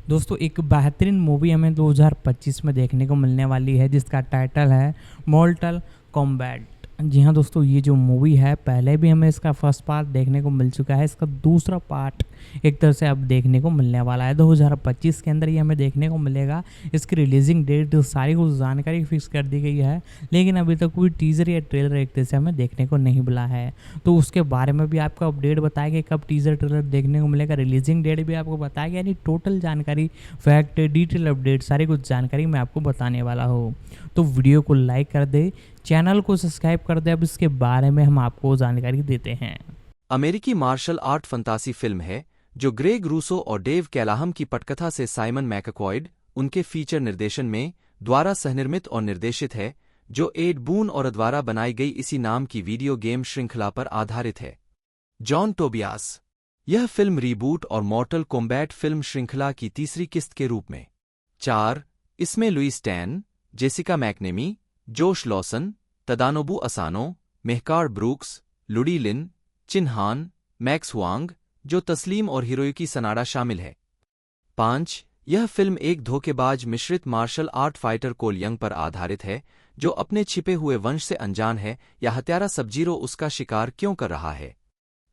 दोस्तों एक बेहतरीन मूवी हमें 2025 में देखने को मिलने वाली है जिसका टाइटल है मॉर्टल कॉम्बैट। जी हाँ दोस्तों, ये जो मूवी है पहले भी हमें इसका फर्स्ट पार्ट देखने को मिल चुका है। इसका दूसरा पार्ट एक तरह से अब देखने को मिलने वाला है 2025 के अंदर, ये हमें देखने को मिलेगा। इसकी रिलीजिंग डेट सारी कुछ जानकारी फिक्स कर दी गई है, लेकिन अभी तक कोई टीज़र या ट्रेलर एक तरह से हमें देखने को नहीं मिला है। तो उसके बारे में भी आपको अपडेट बताएंगे कब टीज़र ट्रेलर देखने को मिलेगा, रिलीजिंग डेट भी आपको बताएगा, यानी टोटल जानकारी, फैक्ट, डिटेल अपडेट, सारी कुछ जानकारी मैं आपको बताने वाला हूँ। तो वीडियो को लाइक कर दे, चैनल को सब्सक्राइब कर दे। अब इसके बारे में हम आपको जानकारी देते हैं। अमेरिकी मार्शल आर्ट फंतासी फिल्म है जो ग्रेग रूसो और डेव कैलाहम की पटकथा से साइमन मैककॉयड उनके फीचर निर्देशन में द्वारा सहनिर्मित और निर्देशित है, जो एड बून और द्वारा बनाई गई इसी नाम की वीडियो गेम श्रृंखला पर आधारित है। John Tobias. यह फिल्म रीबूट और मॉर्टल कॉम्बैट फिल्म श्रृंखला की तीसरी किस्त के रूप में 4। इसमें लुइस टैन, जेसिका मैकनेमी, जोश लॉसन, तदानोबू असानो, मेहकार ब्रूक्स, लुडी लिन, चिन्हान, मैक्स हुआंग, जो तस्लीम और हिरोयुकी सनाडा शामिल है। 5। यह फिल्म एक धोखेबाज मिश्रित मार्शल आर्ट फाइटर कोल यंग पर आधारित है, जो अपने छिपे हुए वंश से अनजान है या हत्यारा सबजीरो उसका शिकार क्यों कर रहा है।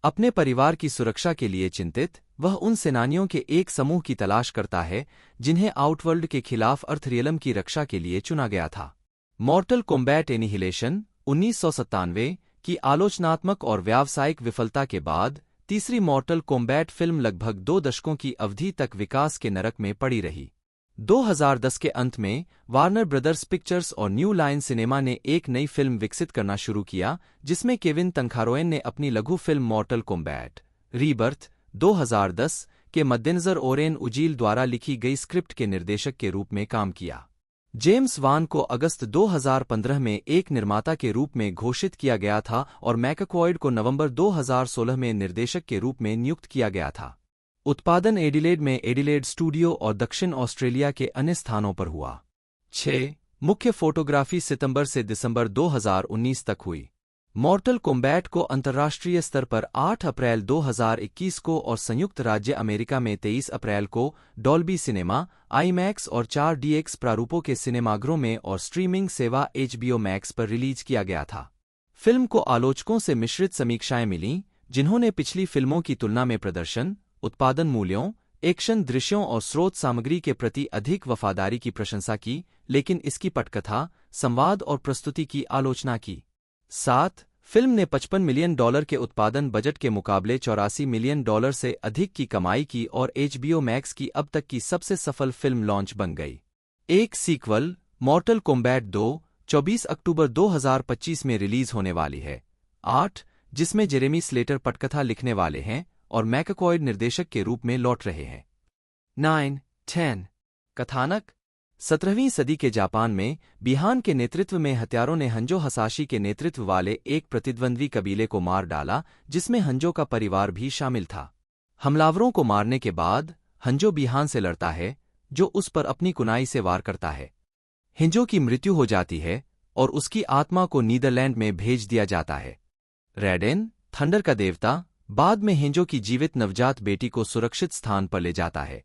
अपने परिवार की सुरक्षा के लिए चिंतित, वह उन सेनानियों के एक समूह की तलाश करता है जिन्हें आउटवर्ल्ड के खिलाफ अर्थरियलम की रक्षा के लिए चुना गया था। मॉर्टल कॉम्बैट एनिहिलेशन 1997 की आलोचनात्मक और व्यावसायिक विफलता के बाद तीसरी मॉर्टल कॉम्बैट फिल्म लगभग 2 दशकों की अवधि तक विकास के नरक में पड़ी रही। 2010 के अंत में वार्नर ब्रदर्स पिक्चर्स और न्यू लाइन सिनेमा ने एक नई फिल्म विकसित करना शुरू किया, जिसमें केविन तनखारोएन ने अपनी लघु फिल्म मॉर्टल कॉम्बैट रीबर्थ 2010 के मद्देनजर ओरेन उजील द्वारा लिखी गई स्क्रिप्ट के निर्देशक के रूप में काम किया। जेम्स वान को अगस्त 2015 में एक निर्माता के रूप में घोषित किया गया था और मैककॉयड को नवंबर 2016 में निर्देशक के रूप में नियुक्त किया गया था। उत्पादन एडिलेड में एडिलेड स्टूडियो और दक्षिण ऑस्ट्रेलिया के अन्य स्थानों पर हुआ। 6। मुख्य फोटोग्राफी सितंबर से दिसंबर 2019 तक हुई। मॉर्टल कॉम्बैट को अंतर्राष्ट्रीय स्तर पर 8 अप्रैल 2021 को और संयुक्त राज्य अमेरिका में 23 अप्रैल को डॉल्बी सिनेमा, आईमैक्स और 4DX प्रारूपों के सिनेमाघरों में और स्ट्रीमिंग सेवा HBO मैक्स पर रिलीज किया गया था। फिल्म को आलोचकों से मिश्रित समीक्षाएं मिलीं, जिन्होंने पिछली फिल्मों की तुलना में प्रदर्शन, उत्पादन मूल्यों, एक्शन दृश्यों और स्रोत सामग्री के प्रति अधिक वफादारी की प्रशंसा की, लेकिन इसकी पटकथा, संवाद और प्रस्तुति की आलोचना की। 7। फिल्म ने $55 मिलियन के उत्पादन बजट के मुकाबले $84 मिलियन से अधिक की कमाई की और HBO मैक्स की अब तक की सबसे सफल फिल्म लॉन्च बन गई। एक सीक्वल, मॉर्टल कॉम्बैट 2, 24 अक्टूबर 2025 में रिलीज होने वाली है। 8। जिसमें जेरेमी स्लेटर पटकथा लिखने वाले हैं और मैककॉयड निर्देशक के रूप में लौट रहे हैं। 9, 10। कथानक। 17वीं सदी के जापान में बिहान के नेतृत्व में हत्यारों ने हंजो हसाशी के नेतृत्व वाले एक प्रतिद्वंद्वी कबीले को मार डाला, जिसमें हंजो का परिवार भी शामिल था। हमलावरों को मारने के बाद हंजो बिहान से लड़ता है, जो उस पर अपनी कुनाई से वार करता है। हिंजो की मृत्यु हो जाती है और उसकी आत्मा को नीदरलैंड में भेज दिया जाता है। रैडेन, थंडर का देवता, बाद में हिंजो की जीवित नवजात बेटी को सुरक्षित स्थान पर ले जाता है।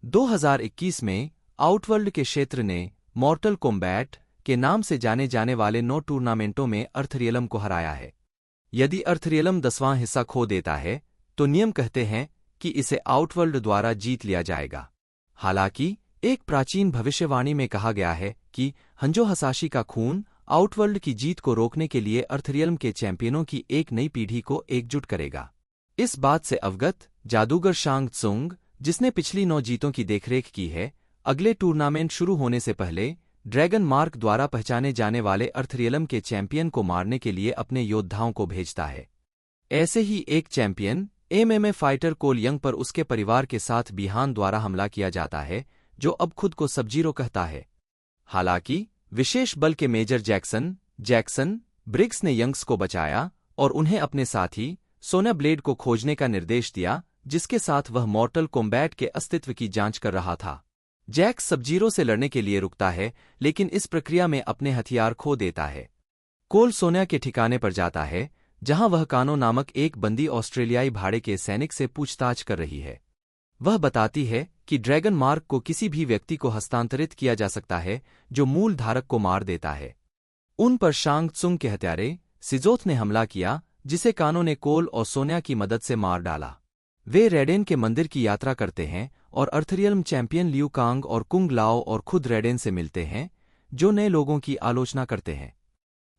2021 में आउटवर्ल्ड के क्षेत्र ने मॉर्टल कॉम्बैट के नाम से जाने जाने वाले 9 टूर्नामेंटों में अर्थरियलम को हराया है। यदि अर्थरियलम 10वां हिस्सा खो देता है, तो नियम कहते हैं कि इसे आउटवर्ल्ड द्वारा जीत लिया जाएगा। हालांकि एक प्राचीन भविष्यवाणी में कहा गया है कि हंजो हसाशी का खून आउटवर्ल्ड की जीत को रोकने के लिए अर्थरियलम के चैंपियनों की एक नई पीढ़ी को एकजुट करेगा। इस बात से अवगत जादूगर शांग त्सुंग, जिसने पिछली 9 जीतों की देखरेख की है, अगले टूर्नामेंट शुरू होने से पहले ड्रैगन मार्क द्वारा पहचाने जाने वाले अर्थरियलम के चैंपियन को मारने के लिए अपने योद्धाओं को भेजता है। ऐसे ही एक चैंपियन MMA फाइटर कोल यंग पर उसके परिवार के साथ बिहान द्वारा हमला किया जाता है, जो अब खुद को सबजीरो कहता है। हालांकि विशेष बल के मेजर जैक्सन ब्रिग्स ने यंग्स को बचाया और उन्हें अपने साथी सोना ब्लेड को खोजने का निर्देश दिया, जिसके साथ वह मॉर्टल कॉम्बैट के अस्तित्व की जांच कर रहा था। जैक्स सबजीरो से लड़ने के लिए रुकता है, लेकिन इस प्रक्रिया में अपने हथियार खो देता है। कोल सोनिया के ठिकाने पर जाता है, जहां वह कानो नामक एक बंदी ऑस्ट्रेलियाई भाड़े के सैनिक से पूछताछ कर रही है। वह बताती है कि ड्रैगन मार्क को किसी भी व्यक्ति को हस्तांतरित किया जा सकता है जो मूल धारक को मार देता है। उन पर शांग त्सुंग के हत्यारे सिजोथ ने हमला किया, जिसे कानो ने कोल और सोन्या की मदद से मार डाला। वे रेडेन के मंदिर की यात्रा करते हैं और अर्थरियल्म चैंपियन लियू कांग और कुंग लाओ और खुद रेडेन से मिलते हैं, जो नए लोगों की आलोचना करते हैं।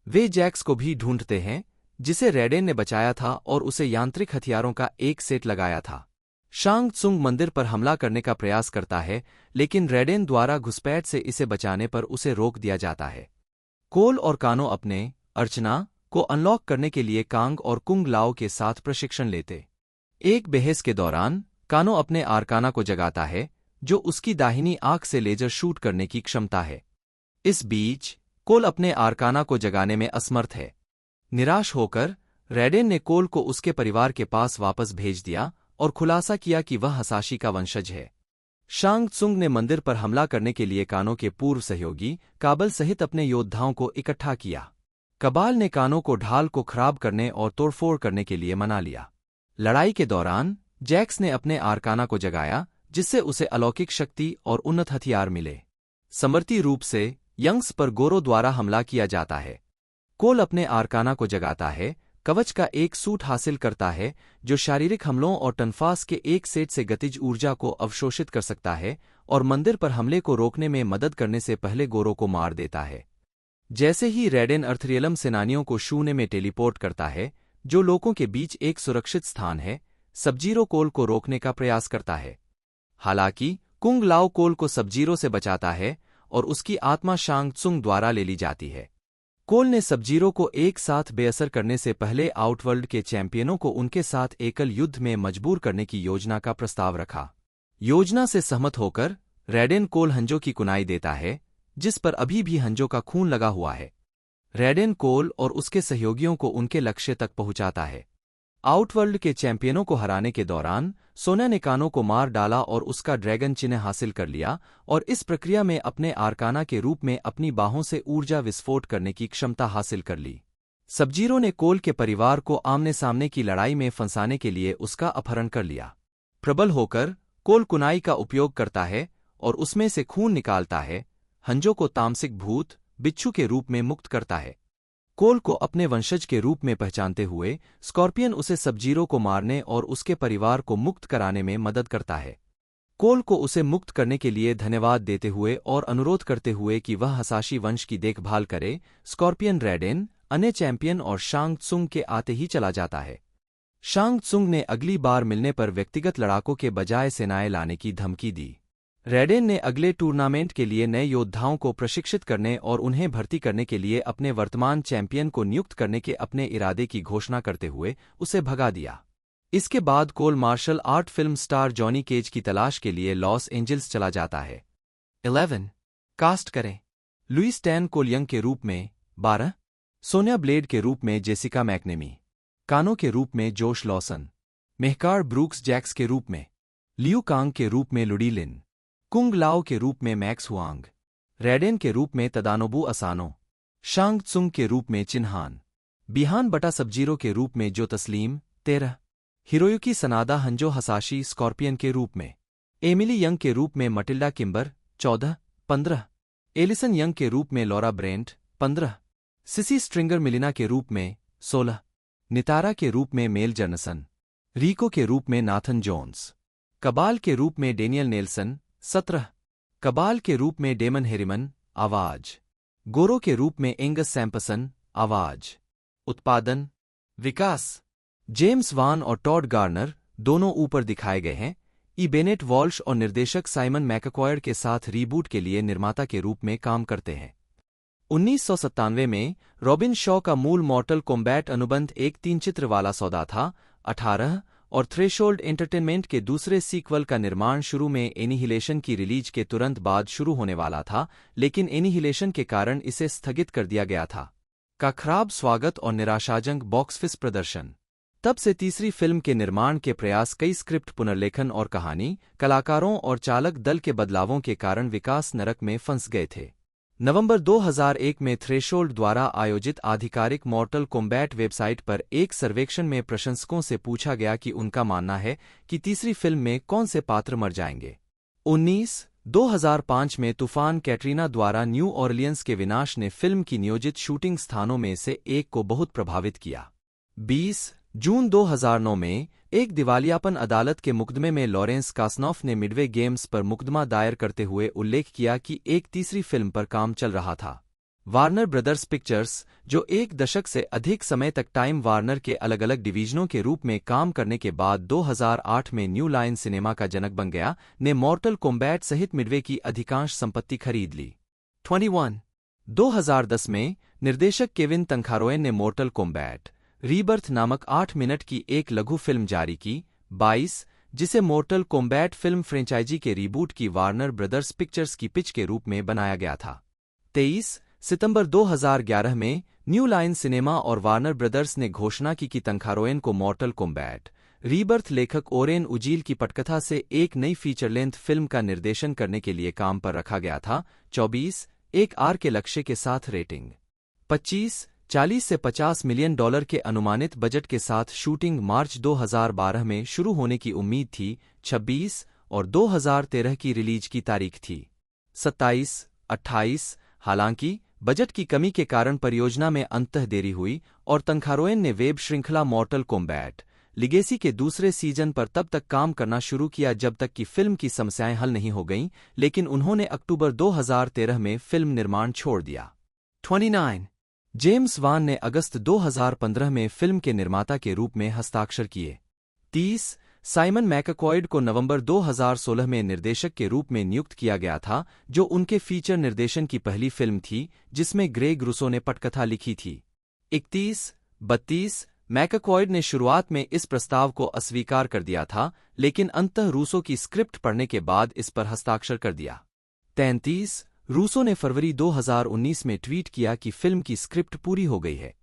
वे जैक्स को भी ढूंढते हैं, जिसे रेडेन ने बचाया था और उसे यांत्रिक हथियारों का एक सेट लगाया था। शांग त्सुंग मंदिर पर हमला करने का प्रयास करता है, लेकिन रेडेन द्वारा घुसपैठ से इसे बचाने पर उसे रोक दिया जाता है। कोल और कानो अपने अर्चना को अनलॉक करने के लिए कांग और कुंग लाओ के साथ प्रशिक्षण लेते। एक बहस के दौरान कानो अपने आर्काना को जगाता है, जो उसकी दाहिनी आंख से लेजर शूट करने की क्षमता है। इस बीच कोल अपने आर्काना को जगाने में असमर्थ है। निराश होकर रेडेन ने कोल को उसके परिवार के पास वापस भेज दिया और खुलासा किया कि वह हसाशी का वंशज है। शांग त्सुंग ने मंदिर पर हमला करने के लिए कानो के पूर्व सहयोगी काबल सहित अपने योद्धाओं को इकट्ठा किया। कबाल ने कानो को ढाल को खराब करने और तोड़फोड़ करने के लिए मना लिया। लड़ाई के दौरान जैक्स ने अपने आर्काना को जगाया, जिससे उसे अलौकिक शक्ति और उन्नत हथियार मिले। समर्थी रूप से यंग्स पर गोरो द्वारा हमला किया जाता है। कोल अपने आर्काना को जगाता है, कवच का एक सूट हासिल करता है जो शारीरिक हमलों और टनफास के एक सेट से गतिज ऊर्जा को अवशोषित कर सकता है और मंदिर पर हमले को रोकने में मदद करने से पहले गोरो को मार देता है। जैसे ही रेडेन अर्थरियलम सेनानियों को शून्य में टेलीपोर्ट करता है, जो लोगों के बीच एक सुरक्षित स्थान है, सबजीरो कोल को रोकने का प्रयास करता है। हालांकि कुंग लाओ कोल को सबजीरो से बचाता है और उसकी आत्मा शांग त्सुंग द्वारा ले ली जाती है। कोल ने सबजीरो को एक साथ बेअसर करने से पहले आउटवर्ल्ड के चैंपियनों को उनके साथ एकल युद्ध में मजबूर करने की योजना का प्रस्ताव रखा। योजना से सहमत होकर रेडेन कोल हंजो की कुनाई देता है, जिस पर अभी भी हंजो का खून लगा हुआ है। रेडेन कोल और उसके सहयोगियों को उनके लक्ष्य तक पहुंचाता है। आउटवर्ल्ड के चैंपियनों को हराने के दौरान सोन्या ने कानो को मार डाला और उसका ड्रैगन चिन्ह हासिल कर लिया और इस प्रक्रिया में अपने आर्काना के रूप में अपनी बाहों से ऊर्जा विस्फोट करने की क्षमता हासिल कर ली। सबजीरो ने कोल के परिवार को आमने सामने की लड़ाई में फंसाने के लिए उसका अपहरण कर लिया। प्रबल होकर कोल कुनाई का उपयोग करता है और उसमें से खून निकालता है, हंजो को तामसिक भूत बिच्छू के रूप में मुक्त करता है। कोल को अपने वंशज के रूप में पहचानते हुए स्कॉर्पियन उसे सबजीरो को मारने और उसके परिवार को मुक्त कराने में मदद करता है। कोल को उसे मुक्त करने के लिए धन्यवाद देते हुए और अनुरोध करते हुए कि वह हसाशी वंश की देखभाल करे, स्कॉर्पियन रेडेन, अन्य चैंपियन और शांग त्सुंग के आते ही चला जाता है। शांग त्सुंग ने अगली बार मिलने पर व्यक्तिगत लड़ाकों के बजाय सेनाएं लाने की धमकी दी। रेडेन ने अगले टूर्नामेंट के लिए नए योद्धाओं को प्रशिक्षित करने और उन्हें भर्ती करने के लिए अपने वर्तमान चैंपियन को नियुक्त करने के अपने इरादे की घोषणा करते हुए उसे भगा दिया। इसके बाद कोल martial art film star Johnny Cage की तलाश के लिए लॉस एंजल्स चला जाता है। 11 कास्ट करें। लुइस टैन कोलियंग के रूप में 12, सोनिया ब्लेड के रूप में जेसिका मैकनेमी, कानो के रूप में जोश लॉसन, मेहकार ब्रूक्स जैक्स के रूप में, लियू कांग के रूप में लुडी लिन, कुंग लाओ के रूप में मैक्स हुआंग, रेडेन के रूप में तदानोबू असानो, शांग त्सुंग के रूप में चिन्हान, बिहान बटा सबजीरो के रूप में जो तस्लीम 13, हिरोयुकी सनादा हंजो हसाशी स्कॉर्पियन के रूप में, एमिली यंग के रूप में मटिल्डा किम्बर 14, 15, एलिसन यंग के रूप में लॉरा ब्रेंट 15, सिसी स्ट्रिंगर मिलिना के रूप में 16, नितारा के रूप में मेल जर्नसन, रीको के रूप में नाथन जोन्स, कबाल के रूप में डेनियल नेल्सन 17, कबाल के रूप में डेमन हेरिमन आवाज, गोरो के रूप में एंगस सैम्पसन आवाज। उत्पादन विकास जेम्स वान और टॉड गार्नर दोनों ऊपर दिखाए गए हैं। ई बेनेट वॉल्श और निर्देशक साइमन मैकक्वायड के साथ रीबूट के लिए निर्माता के रूप में काम करते हैं। 1997 में रॉबिन शॉ का मूल मॉर्टल कॉम्बैट अनुबंध एक 3 चित्र वाला सौदा था। 18 और थ्रेशोल्ड एंटरटेनमेंट के दूसरे सीक्वल का निर्माण शुरू में एनिहिलेशन की रिलीज के तुरंत बाद शुरू होने वाला था, लेकिन एनिहिलेशन के कारण इसे स्थगित कर दिया गया था। का खराब स्वागत और निराशाजनक बॉक्स ऑफिस प्रदर्शन। तब से तीसरी फिल्म के निर्माण के प्रयास कई स्क्रिप्ट पुनर्लेखन और कहानी, कलाकारों और चालक दल के बदलावों के कारण विकास नरक में फंस गए थे। नवंबर 2001 में थ्रेशोल्ड द्वारा आयोजित आधिकारिक मॉर्टल कॉम्बैट वेबसाइट पर एक सर्वेक्षण में प्रशंसकों से पूछा गया कि उनका मानना है कि तीसरी फिल्म में कौन से पात्र मर जाएंगे। 2005 में तूफान कैटरीना द्वारा न्यू ऑरलियंस के विनाश ने फिल्म की नियोजित शूटिंग स्थानों में से एक को बहुत प्रभावित किया। 20 जून 2009 में एक दिवालियापन अदालत के मुकदमे में लॉरेंस कासनॉफ ने मिडवे गेम्स पर मुकदमा दायर करते हुए उल्लेख किया कि एक तीसरी फिल्म पर काम चल रहा था। वार्नर ब्रदर्स पिक्चर्स, जो एक दशक से अधिक समय तक टाइम वार्नर के अलग अलग डिवीजनों के रूप में काम करने के बाद 2008 में न्यू लाइन सिनेमा का जनक बन गया, ने मॉर्टल कॉम्बैट सहित मिडवे की अधिकांश संपत्ति खरीद ली। 21 2010 में निर्देशक केविन तंखारोयन ने मॉर्टल कॉम्बैट रीबर्थ नामक 8 मिनट की एक लघु फिल्म जारी की। 22 जिसे मॉर्टल कॉम्बैट फिल्म फ्रेंचाइजी के रीबूट की वार्नर ब्रदर्स पिक्चर्स की पिच के रूप में बनाया गया था। 23 सितंबर 2011 में न्यू लाइन सिनेमा और वार्नर ब्रदर्स ने घोषणा की कि तंखारोयन को मॉर्टल कॉम्बैट रीबर्थ लेखक ओरेन उजील की पटकथा से एक नई फीचर लेंथ फिल्म का निर्देशन करने के लिए काम पर रखा गया था। 24 एक आर के लक्ष्य के साथ रेटिंग। 25 40 से $50 मिलियन के अनुमानित बजट के साथ शूटिंग मार्च 2012 में शुरू होने की उम्मीद थी। 26 और 2013 की रिलीज की तारीख थी। 27 28 हालांकि बजट की कमी के कारण परियोजना में अंततः देरी हुई और तंखारोयन ने वेब श्रृंखला मॉर्टल कॉम्बैट लिगेसी के दूसरे सीजन पर तब तक काम करना शुरू किया जब तक कि फिल्म की समस्याएं हल नहीं हो गईं, लेकिन उन्होंने अक्टूबर 2013 में फिल्म निर्माण छोड़ दिया। 29 जेम्स वान ने अगस्त 2015 में फिल्म के निर्माता के रूप में हस्ताक्षर किए। 30 साइमन मैककॉयड को नवंबर 2016 में निर्देशक के रूप में नियुक्त किया गया था, जो उनके फीचर निर्देशन की पहली फिल्म थी जिसमें ग्रेग रूसो ने पटकथा लिखी थी। 31-32 मैककॉयड ने शुरुआत में इस प्रस्ताव को अस्वीकार कर दिया था, लेकिन अंततः रूसो की स्क्रिप्ट पढ़ने के बाद इस पर हस्ताक्षर कर दिया। 33 रूसो ने फरवरी 2019 में ट्वीट किया कि फिल्म की स्क्रिप्ट पूरी हो गई है।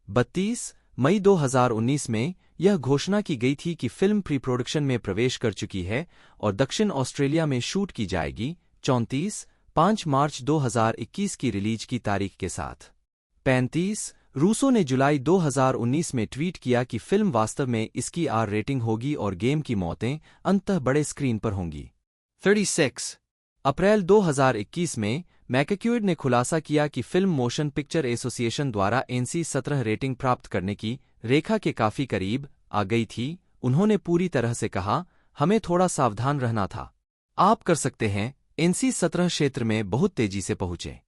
32 मई 2019 में यह घोषणा की गई थी कि फिल्म प्री प्रोडक्शन में प्रवेश कर चुकी है और दक्षिण ऑस्ट्रेलिया में शूट की जाएगी। 34 5 मार्च 2021 की रिलीज की तारीख के साथ। 35 रूसो ने जुलाई 2019 में ट्वीट किया कि फिल्म वास्तव में इसकी आर रेटिंग होगी और गेम की मौतें अंततः बड़े स्क्रीन पर होंगी। 36 अप्रैल 2021 में मैककॉयड ने खुलासा किया कि फिल्म मोशन पिक्चर एसोसिएशन द्वारा NC-17 रेटिंग प्राप्त करने की रेखा के काफी करीब आ गई थी। उन्होंने पूरी तरह से कहा, हमें थोड़ा सावधान रहना था। आप कर सकते हैं NC-17 क्षेत्र में बहुत तेजी से पहुंचे।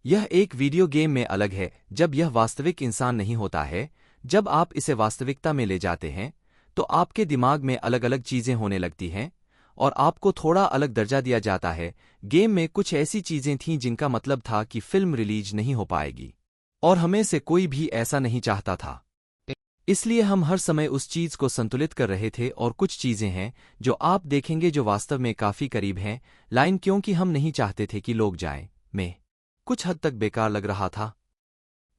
यह एक वीडियो गेम में अलग है जब यह वास्तविक इंसान नहीं होता है। जब आप इसे वास्तविकता में ले जाते हैं तो आपके दिमाग में अलग अलग चीजें होने लगती हैं और आपको थोड़ा अलग दर्जा दिया जाता है। गेम में कुछ ऐसी चीजें थीं जिनका मतलब था कि फिल्म रिलीज नहीं हो पाएगी और हमें से कोई भी ऐसा नहीं चाहता था। इसलिए हम हर समय उस चीज को संतुलित कर रहे थे और कुछ चीजें हैं जो आप देखेंगे जो वास्तव में काफी करीब हैं लाइन, क्योंकि हम नहीं चाहते थे कि लोग जाएं। में कुछ हद तक बेकार लग रहा था।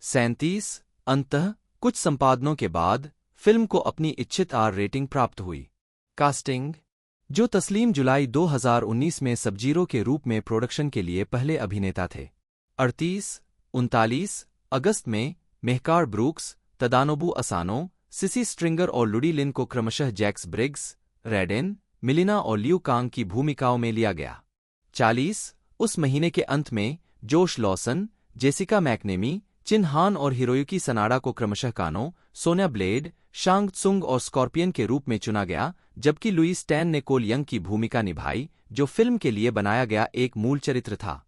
37 अंततः कुछ संपादनों के बाद फिल्म को अपनी इच्छित आर रेटिंग प्राप्त हुई। कास्टिंग जो तस्लीम जुलाई 2019 में सबजीरो के रूप में प्रोडक्शन के लिए पहले अभिनेता थे। 38-39 अगस्त में मेहकार ब्रूक्स, तदानोबू असानो, सिसी स्ट्रिंगर और लुडी लिन को क्रमशः जैक्स ब्रिग्स, रेडेन, मिलिना और लियू कांग की भूमिकाओं में लिया गया। 40 उस महीने के अंत में जोश लॉसन, जेसिका मैकनेमी, चिन हान और हिरोयुकी सनाडा को क्रमशः कानो, सोनिया ब्लेड, शांग त्सुंग और स्कॉर्पियन के रूप में चुना गया, जबकि लुइस टैन ने कोल यंग की भूमिका निभाई, जो फिल्म के लिए बनाया गया एक मूल चरित्र था।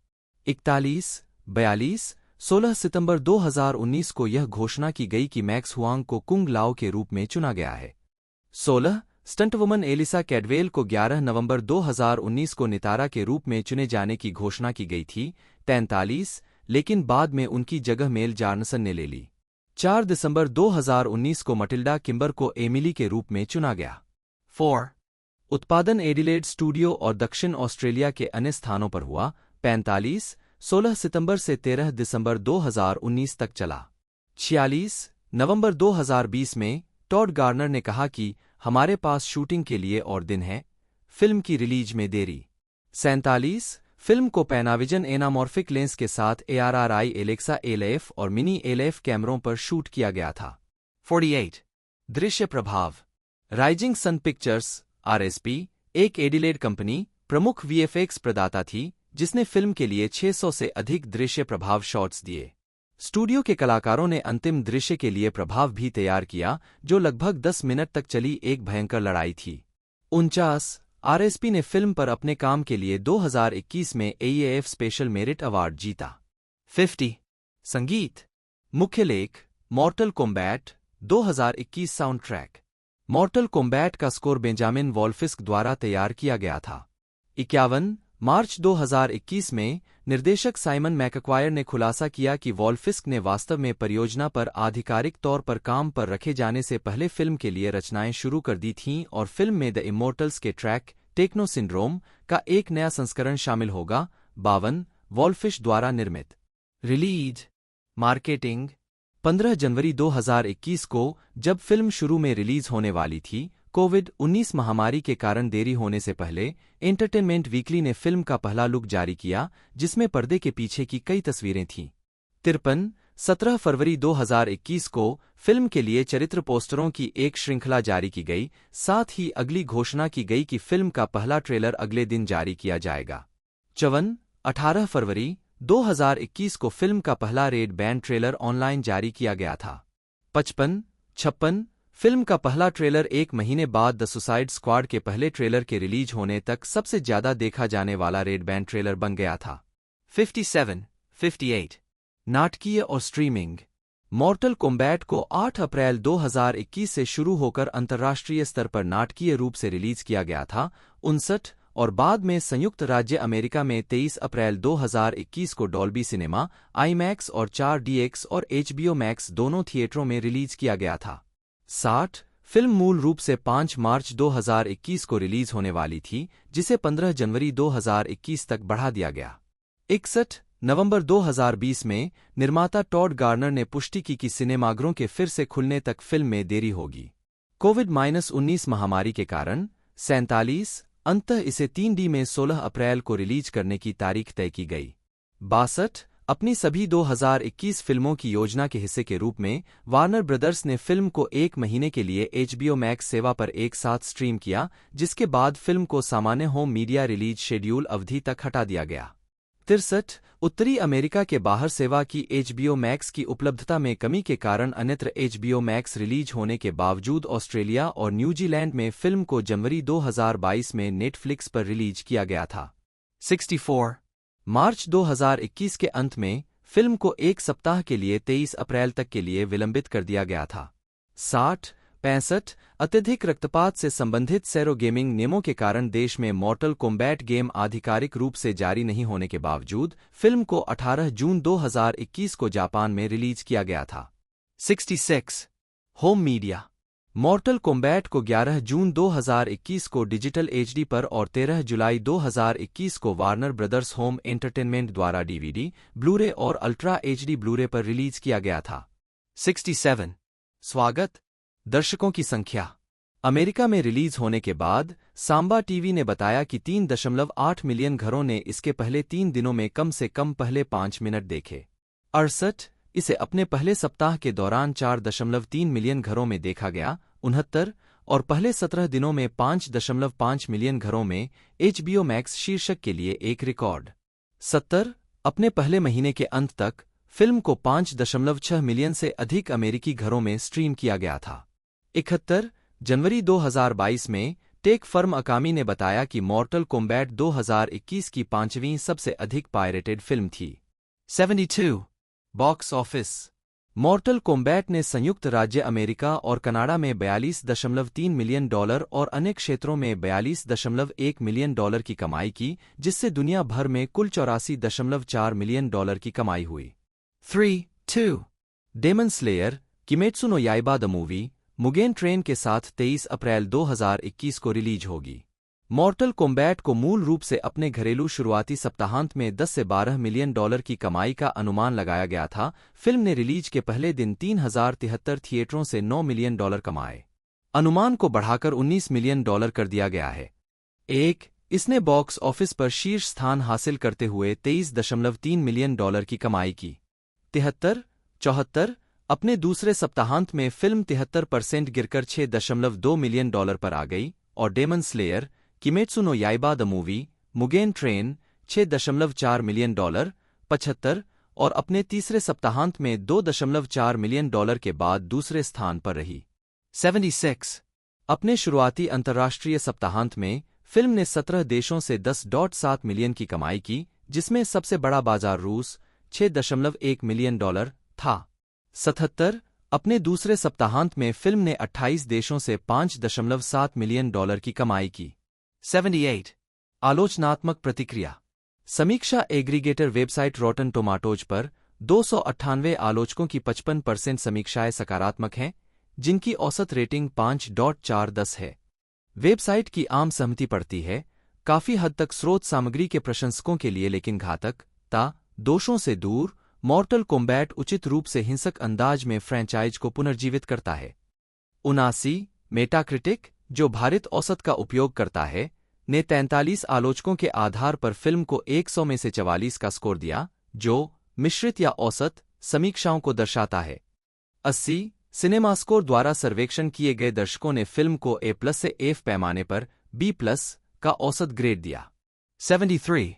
41-42 16 सितंबर 2019 को यह घोषणा की गई कि मैक्स हुआंग को कुंग लाओ के रूप में चुना गया है। 16 स्टंटवुमन एलिसा कैडवेल को 11 नवंबर 2019 को नितारा के रूप में चुने जाने की घोषणा की गई थी। 43 लेकिन बाद में उनकी जगह मेल जार्नसन ने ले ली। 4 दिसंबर 2019 को मटिल्डा किम्बर को एमिली के रूप में चुना गया। 4 उत्पादन एडिलेड स्टूडियो और दक्षिण ऑस्ट्रेलिया के अन्य स्थानों पर हुआ। 45 16 सितंबर से 13 दिसंबर 2019 तक चला। 46 नवंबर 2020 में टॉड गार्नर ने कहा कि हमारे पास शूटिंग के लिए और दिन है, फिल्म की रिलीज में देरी। 47 फिल्म को पैनाविजन एनामॉर्फिक लेंस के साथ ARRI एलेक्सा ALF और मिनी ALF कैमरों पर शूट किया गया था। 48 दृश्य प्रभाव। राइजिंग सन पिक्चर्स RSP एक एडिलेड कंपनी प्रमुख VFX प्रदाता थी जिसने फिल्म के लिए 600 से अधिक दृश्य प्रभाव शॉट्स दिए। स्टूडियो के कलाकारों ने अंतिम दृश्य के लिए प्रभाव भी तैयार किया जो लगभग 10 मिनट तक चली एक भयंकर लड़ाई थी। 49 RSP ने फिल्म पर अपने काम के लिए 2021 में AEAF स्पेशल मेरिट अवार्ड जीता। 50 संगीत। मुख्य लेख मॉर्टल कॉम्बैट 2021 साउंड ट्रैक। मॉर्टल कॉम्बैट का स्कोर बेंजामिन वॉल्फिस्क द्वारा तैयार किया गया था। 51 मार्च 2021 में निर्देशक साइमन मैकक्वायर ने खुलासा किया कि वॉल्फिस्क ने वास्तव में परियोजना पर आधिकारिक तौर पर काम पर रखे जाने से पहले फिल्म के लिए रचनाएं शुरू कर दी थीं और फिल्म में द इमोर्टल्स के ट्रैक टेक्नो सिंड्रोम का एक नया संस्करण शामिल होगा। 52 वॉल्फिश द्वारा निर्मित। रिलीज। मार्केटिंग। 15 जनवरी 2021 को जब फिल्म शुरू में रिलीज होने वाली थी, कोविड-19 महामारी के कारण देरी होने से पहले एंटरटेनमेंट वीकली ने फिल्म का पहला लुक जारी किया जिसमें पर्दे के पीछे की कई तस्वीरें थीं। 53 17 फरवरी 2021 को फिल्म के लिए चरित्र पोस्टरों की एक श्रृंखला जारी की गई, साथ ही अगली घोषणा की गई कि फिल्म का पहला ट्रेलर अगले दिन जारी किया जाएगा। 54 18 फरवरी 2021 को फिल्म का पहला रेड बैंड ट्रेलर ऑनलाइन जारी किया गया था। 55 56 फिल्म का पहला ट्रेलर एक महीने बाद द सुसाइड स्क्वाड के पहले ट्रेलर के रिलीज होने तक सबसे ज्यादा देखा जाने वाला रेड बैंड ट्रेलर बन गया था। 57 58 नाटकीय और स्ट्रीमिंग। मॉर्टल कॉम्बैट को 8 अप्रैल 2021 से शुरू होकर अंतर्राष्ट्रीय स्तर पर नाटकीय रूप से रिलीज किया गया था। 59 और बाद में संयुक्त राज्य अमेरिका में 23 अप्रैल 2021 को डॉल्बी सिनेमा, IMAX और 4DX और HBO मैक्स दोनों थिएटरों में रिलीज किया गया था। 60 फिल्म मूल रूप से 5 मार्च 2021 को रिलीज होने वाली थी जिसे 15 जनवरी 2021 तक बढ़ा दिया गया। 61 नवंबर 2020 में निर्माता टॉड गार्नर ने पुष्टि की कि सिनेमाघरों के फिर से खुलने तक फिल्म में देरी होगी। कोविड-19 महामारी के कारण 47 अंततः इसे 3D में 16 अप्रैल को रिलीज करने की तारीख तय की गई। 62 अपनी सभी 2021 फिल्मों की योजना के हिस्से के रूप में वार्नर ब्रदर्स ने फिल्म को एक महीने के लिए HBO मैक्स सेवा पर एक साथ स्ट्रीम किया, जिसके बाद फिल्म को सामान्य होम मीडिया रिलीज शेड्यूल अवधि तक हटा दिया गया। 63 उत्तरी अमेरिका के बाहर सेवा की HBO मैक्स की उपलब्धता में कमी के कारण अन्यत्र HBO मैक्स रिलीज होने के बावजूद ऑस्ट्रेलिया और न्यूजीलैंड में फिल्म को जनवरी 2022 में नेटफ्लिक्स पर रिलीज किया गया था। 64 मार्च 2021 के अंत में फिल्म को एक सप्ताह के लिए 23 अप्रैल तक के लिए विलंबित कर दिया गया था। 65 अत्यधिक रक्तपात से संबंधित सेरो गेमिंग नियमों के कारण देश में मॉर्टल कॉम्बैट गेम आधिकारिक रूप से जारी नहीं होने के बावजूद फिल्म को 18 जून 2021 को जापान में रिलीज किया गया था। 66 होम मीडिया। मॉर्टल कॉम्बैट को 11 जून 2021 को डिजिटल HD पर और 13 जुलाई 2021 को वार्नर ब्रदर्स होम एंटरटेनमेंट द्वारा DVD, ब्लूरे और अल्ट्रा HD ब्लूरे पर रिलीज किया गया था। 67 स्वागत। दर्शकों की संख्या। अमेरिका में रिलीज होने के बाद सांबा टीवी ने बताया कि 3.8 मिलियन घरों ने इसके पहले 3 दिनों में कम से कम पहले 5 मिनट देखे। 68 इसे अपने पहले सप्ताह के दौरान 4.3 मिलियन घरों में देखा गया। 69 और पहले 17 दिनों में 5.5 मिलियन घरों में HBO मैक्स शीर्षक के लिए एक रिकॉर्ड। 70 अपने पहले महीने के अंत तक फिल्म को 5.6 मिलियन से अधिक अमेरिकी घरों में स्ट्रीम किया गया था। 71 जनवरी 2022 में टेक फर्म अकामी ने बताया कि मॉर्टल कॉम्बैट 2021 की 5वीं सबसे अधिक पायरेटेड फिल्म थी। 72 बॉक्स ऑफिस। मॉर्टल कॉम्बैट ने संयुक्त राज्य अमेरिका और कनाडा में $42.3 मिलियन और अन्य क्षेत्रों में $42.1 मिलियन की कमाई की, जिससे दुनिया भर में कुल $84.4 मिलियन की कमाई हुई। 3-2 Demon Slayer Kimetsu no Yaiba the movie Mugen Train के साथ 23 अप्रैल 2021 को रिलीज होगी। मॉर्टल कॉम्बैट को मूल रूप से अपने घरेलू शुरुआती सप्ताहांत में 10 से 12 मिलियन की कमाई का अनुमान लगाया गया था। फिल्म ने रिलीज के पहले दिन 3073 थिएटरों से $9 मिलियन कमाए। अनुमान को बढ़ाकर $19 मिलियन कर दिया गया है। इसने बॉक्स ऑफिस पर शीर्ष स्थान हासिल करते हुए $23.3 मिलियन की कमाई की। 73, 74 अपने दूसरे सप्ताहांत में फिल्म 73% गिरकर $6.2 मिलियन पर आ गई और Demon Slayer, Kimetsu no Yaiba the movie, Mugen Train $6.4 million, 75 और अपने तीसरे सप्ताहांत में $2.4 मिलियन के बाद दूसरे स्थान पर रही। 76 अपने शुरुआती अंतर्राष्ट्रीय सप्ताहांत में फिल्म ने 17 देशों से $10.7 मिलियन की कमाई की, जिसमें सबसे बड़ा बाजार रूस $6.1 मिलियन था। 77 अपने दूसरे सप्ताहांत में फिल्म ने 28 देशों से $5.7 मिलियन की कमाई की। 78 आलोचनात्मक प्रतिक्रिया। समीक्षा एग्रीगेटर वेबसाइट रॉटन टोमाटोज पर 298 आलोचकों की 55% समीक्षाएं सकारात्मक हैं, जिनकी औसत रेटिंग 5.410 है। वेबसाइट की आम सहमति पड़ती है, काफी हद तक स्रोत सामग्री के प्रशंसकों के लिए, लेकिन घातक दोषों से दूर, मॉर्टल कॉम्बैट उचित रूप से हिंसक अंदाज में फ्रैंचाइज को पुनर्जीवित करता है। 79 मेटाक्रिटिक, जो भारित औसत का उपयोग करता है, ने 43 आलोचकों के आधार पर फिल्म को 100 में से 44 का स्कोर दिया, जो मिश्रित या औसत समीक्षाओं को दर्शाता है। 80 सिनेमास्कोर द्वारा सर्वेक्षण किए गए दर्शकों ने फिल्म को A+ से F पैमाने पर B+ का औसत ग्रेड दिया। 73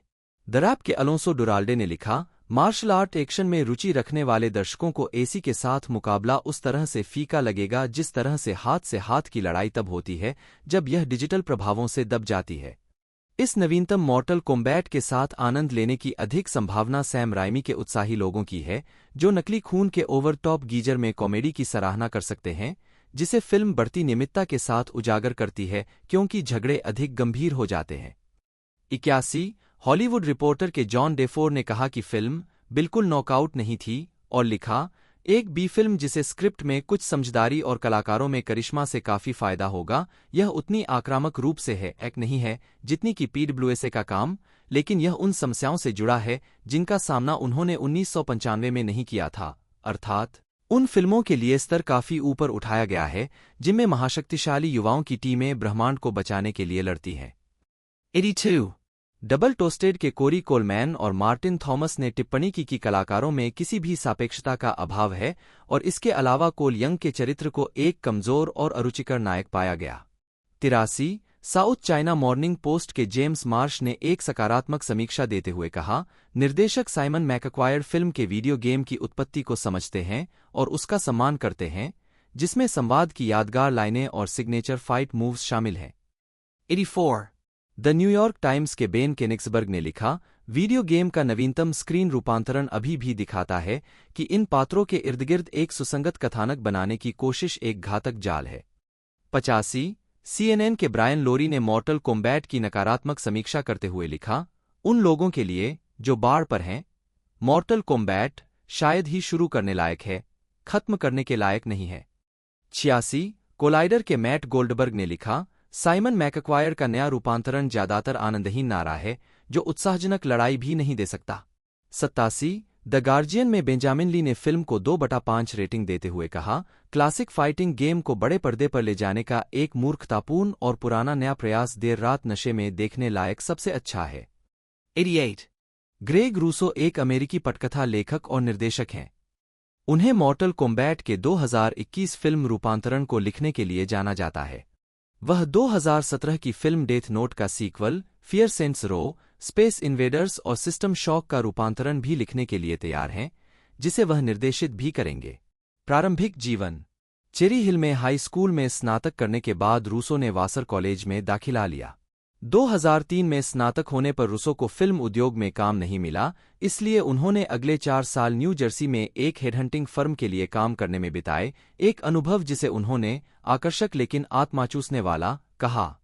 द रैप के अलोंसो डुराल्डे ने लिखा, मार्शल आर्ट एक्शन में रुचि रखने वाले दर्शकों को एसी के साथ मुकाबला उस तरह से फीका लगेगा जिस तरह से हाथ की लड़ाई तब होती है जब यह डिजिटल प्रभावों से दब जाती है। इस नवीनतम मॉर्टल कॉम्बैट के साथ आनंद लेने की अधिक संभावना सैम राइमी के उत्साही लोगों की है, जो नकली खून के ओवर टॉप गीजर में कॉमेडी की सराहना कर सकते हैं, जिसे फिल्म बढ़ती नियमितता के साथ उजागर करती है क्योंकि झगड़े अधिक गंभीर हो जाते हैं। 81 हॉलीवुड रिपोर्टर के जॉन डेफोर ने कहा कि फिल्म बिल्कुल नॉकआउट नहीं थी और लिखा, एक बी फिल्म जिसे स्क्रिप्ट में कुछ समझदारी और कलाकारों में करिश्मा से काफी फायदा होगा, यह उतनी आक्रामक रूप से है एक नहीं है जितनी कि PWSA का काम, लेकिन यह उन समस्याओं से जुड़ा है जिनका सामना उन्होंने 1995 में नहीं किया था, अर्थात उन फिल्मों के लिए स्तर काफी ऊपर उठाया गया है जिनमें महाशक्तिशाली युवाओं की टीमें ब्रह्मांड को बचाने के लिए लड़ती हैं। 82 डबल टोस्टेड के कोरी कोलमैन और मार्टिन थॉमस ने टिप्पणी की कि कलाकारों में किसी भी सापेक्षता का अभाव है और इसके अलावा कोल यंग के चरित्र को एक कमजोर और अरुचिकर नायक पाया गया। 83 साउथ चाइना मॉर्निंग पोस्ट के जेम्स मार्श ने एक सकारात्मक समीक्षा देते हुए कहा, निर्देशक साइमन मैकक्वायर फिल्म के वीडियो गेम की उत्पत्ति को समझते हैं और उसका सम्मान करते हैं, जिसमें संवाद की यादगार लाइनें और सिग्नेचर फाइट मूव्स शामिल हैं। 84 द न्यूयॉर्क टाइम्स के बेन केनिग्सबर्ग ने लिखा, वीडियो गेम का नवीनतम स्क्रीन रूपांतरण अभी भी दिखाता है कि इन पात्रों के इर्दगिर्द एक सुसंगत कथानक बनाने की कोशिश एक घातक जाल है। 85 CNN के ब्रायन लोरी ने मॉर्टल कॉम्बैट की नकारात्मक समीक्षा करते हुए लिखा, उन लोगों के लिए जो बाढ़ पर हैं, मॉर्टल कॉम्बैट शायद ही शुरू करने लायक है, खत्म करने के लायक नहीं है। 86 कोलाइडर के मैट गोल्डबर्ग ने लिखा, साइमन मैकक्वायर का नया रूपांतरण ज्यादातर आनंदहीन नारा है जो उत्साहजनक लड़ाई भी नहीं दे सकता। 87 द गार्जियन में बेंजामिन ली ने फिल्म को 2/5 रेटिंग देते हुए कहा, क्लासिक फाइटिंग गेम को बड़े पर्दे पर ले जाने का एक मूर्खतापूर्ण और पुराना नया प्रयास देर रात नशे में देखने लायक सबसे अच्छा है। 88 ग्रेग रूसो एक अमेरिकी पटकथा लेखक और निर्देशक हैं। उन्हें मॉर्टल कॉम्बैट के 2021 फिल्म रूपांतरण को लिखने के लिए जाना जाता है। वह 2017 की फिल्म डेथ नोट का sequel Fear Saints Row, Space Invaders और सिस्टम शॉक का रूपांतरण भी लिखने के लिए तैयार हैं, जिसे वह निर्देशित भी करेंगे। प्रारंभिक जीवन। चेरी हिल में हाई स्कूल में स्नातक करने के बाद रूसो ने वासर कॉलेज में दाखिला लिया। 2003 में स्नातक होने पर रूसो को फिल्म उद्योग में काम नहीं मिला, इसलिए उन्होंने अगले 4 साल न्यू जर्सी में एक हेडहंटिंग फर्म के लिए काम करने में बिताए, एक अनुभव जिसे उन्होंने आकर्षक लेकिन आत्मा चूसने वाला कहा।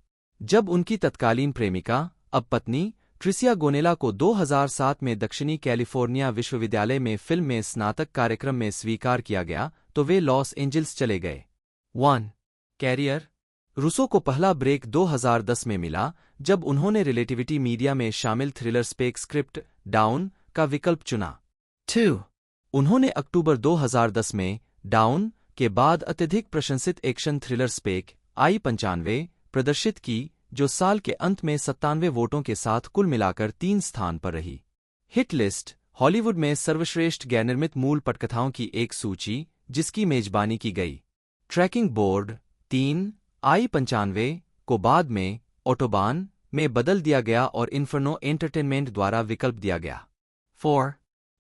जब उनकी तत्कालीन प्रेमिका, अब पत्नी, ट्रिसिया गोनेला को 2007 में दक्षिणी कैलिफोर्निया विश्वविद्यालय में फिल्म में स्नातक कार्यक्रम में स्वीकार किया गया, तो वे लॉस एंजल्स चले गए। 1 कैरियर। रूसो को पहला ब्रेक 2010 में मिला, जब उन्होंने रिलेटिविटी मीडिया में शामिल थ्रिलर स्पेक स्क्रिप्ट डाउन का विकल्प चुना। 2 उन्होंने अक्टूबर 2010 में डाउन के बाद अत्यधिक प्रशंसित एक्शन थ्रिलर स्पेक I-95 प्रदर्शित की, जो साल के अंत में 97 वोटों के साथ कुल मिलाकर 3 स्थान पर रही। हिट लिस्ट हॉलीवुड में सर्वश्रेष्ठ गैर-निर्मित मूल पटकथाओं की एक सूची जिसकी मेजबानी की गई। ट्रैकिंग बोर्ड 3 I-95 को बाद में ऑटोबान में बदल दिया गया और इन्फर्नो एंटरटेनमेंट द्वारा विकल्प दिया गया। 4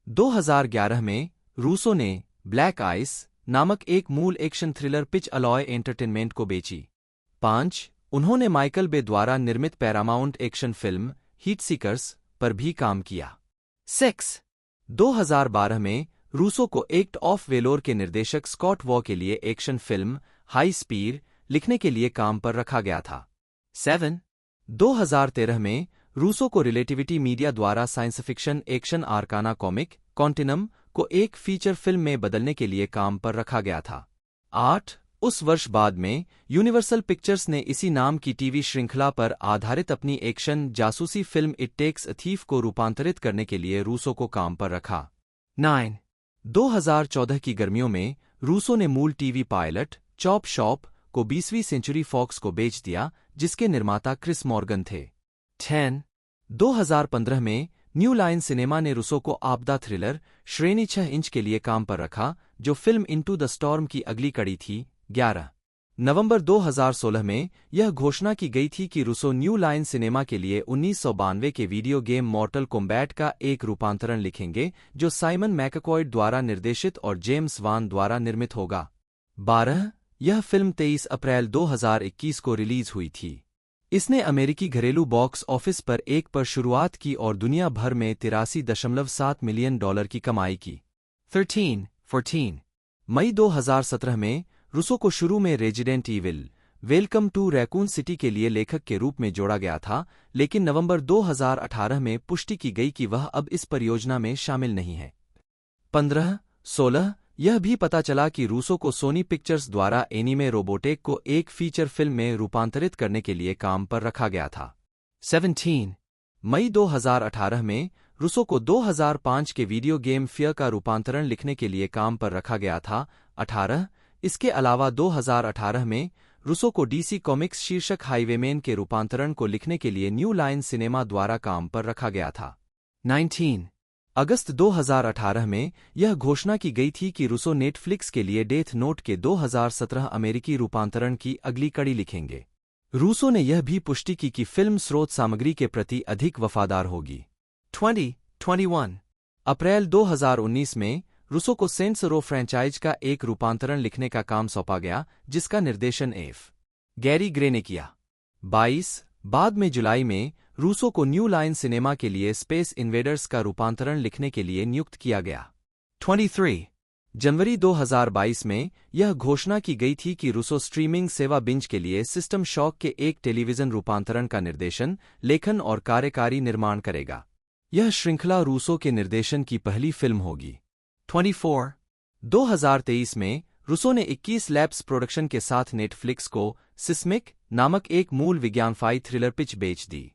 2011 में रूसो ने ब्लैक आइस नामक एक मूल action thriller pitch alloy entertainment को बेची। 5 उन्होंने माइकल बे द्वारा निर्मित Paramount action film heat seekers पर भी काम किया। 6 2012 में रूसो को एक्ट ऑफ वेलोर के निर्देशक स्कॉट वॉ के लिए एक्शन फिल्म हाई स्पीड लिखने के लिए काम पर रखा गया था। 7 2013 में रूसो को रिलेटिविटी मीडिया द्वारा science fiction action आर्काना comic continuum को एक फीचर फिल्म में बदलने के लिए काम पर रखा गया था। 8 उस वर्ष बाद में यूनिवर्सल पिक्चर्स ने इसी नाम की टीवी श्रृंखला पर आधारित अपनी एक्शन जासूसी film It Takes a Thief को रूपांतरित करने के लिए रूसो को काम पर रखा। 9 2014 की गर्मियों में रूसो ने मूल टीवी पायलट चॉप शॉप को 20वीं सेंचुरी फॉक्स को बेच दिया, जिसके निर्माता क्रिस मॉर्गन थे। 10 2015 में न्यू लाइन सिनेमा ने रूसो को आपदा थ्रिलर श्रेणी 6 इंच के लिए काम पर रखा, जो फिल्म इनटू द स्टॉर्म की अगली कड़ी थी। 11 नवंबर 2016 में यह घोषणा की गई थी कि रूसो न्यू लाइन सिनेमा के लिए 1992 के वीडियो गेम मॉर्टल कॉम्बैट का एक रूपांतरण लिखेंगे, जो साइमन मैककॉयड द्वारा निर्देशित और जेम्स वान द्वारा निर्मित होगा। 12 यह फिल्म 23 अप्रैल 2021 को रिलीज हुई थी। इसने अमेरिकी घरेलू बॉक्स ऑफिस पर एक पर शुरुआत की और दुनिया भर में $83.7 मिलियन की कमाई की। 14 मई 2017 में रूसो को शुरू में Resident Evil Welcome to Raccoon City के लिए लेखक के रूप में जोड़ा गया था, लेकिन नवंबर 2018 में पुष्टि की गई कि वह अब इस परियोजना में शामिल नहीं है। 15-16 यह भी पता चला कि रूसो को सोनी पिक्चर्स द्वारा एनीमे रोबोटेक को एक फीचर फिल्म में रूपांतरित करने के लिए काम पर रखा गया था। 17 मई 2018 में रूसो को 2005 के वीडियो गेम फियर का रूपांतरण लिखने के लिए काम पर रखा गया था। 18 इसके अलावा 2018 में रूसो को डीसी कॉमिक्स शीर्षक हाईवेमैन के रूपांतरण को लिखने के लिए न्यू लाइन सिनेमा द्वारा काम पर रखा गया था। 19 अगस्त 2018 में यह घोषणा की गई थी कि रूसो नेटफ्लिक्स के लिए डेथ नोट के 2017 अमेरिकी रूपांतरण की अगली कड़ी लिखेंगे। रूसो ने यह भी पुष्टि की कि फिल्म स्रोत सामग्री के प्रति अधिक वफादार होगी। 21 अप्रैल 2019 में रूसो को सेंट्स रो फ्रैंचाइज का एक रूपांतरण लिखने का काम सौंपा गया, जिसका निर्देशन एफ. गैरी ग्रे ने किया। 22 बाद में जुलाई में रूसो को न्यू लाइन सिनेमा के लिए स्पेस इन्वेडर्स का रूपांतरण लिखने के लिए नियुक्त किया गया। 23 जनवरी 2022 में यह घोषणा की गई थी कि रूसो स्ट्रीमिंग सेवा बिंज के लिए सिस्टम शॉक के एक टेलीविजन रूपांतरण का निर्देशन, लेखन और कार्यकारी निर्माण करेगा। यह श्रृंखला रूसो के निर्देशन की पहली फिल्म होगी। 24 2023 में रूसो ने 21 लैब्स प्रोडक्शन के साथ नेटफ्लिक्स को सिस्मिक नामक एक मूल विज्ञानफाई थ्रिलर पिच बेच दी।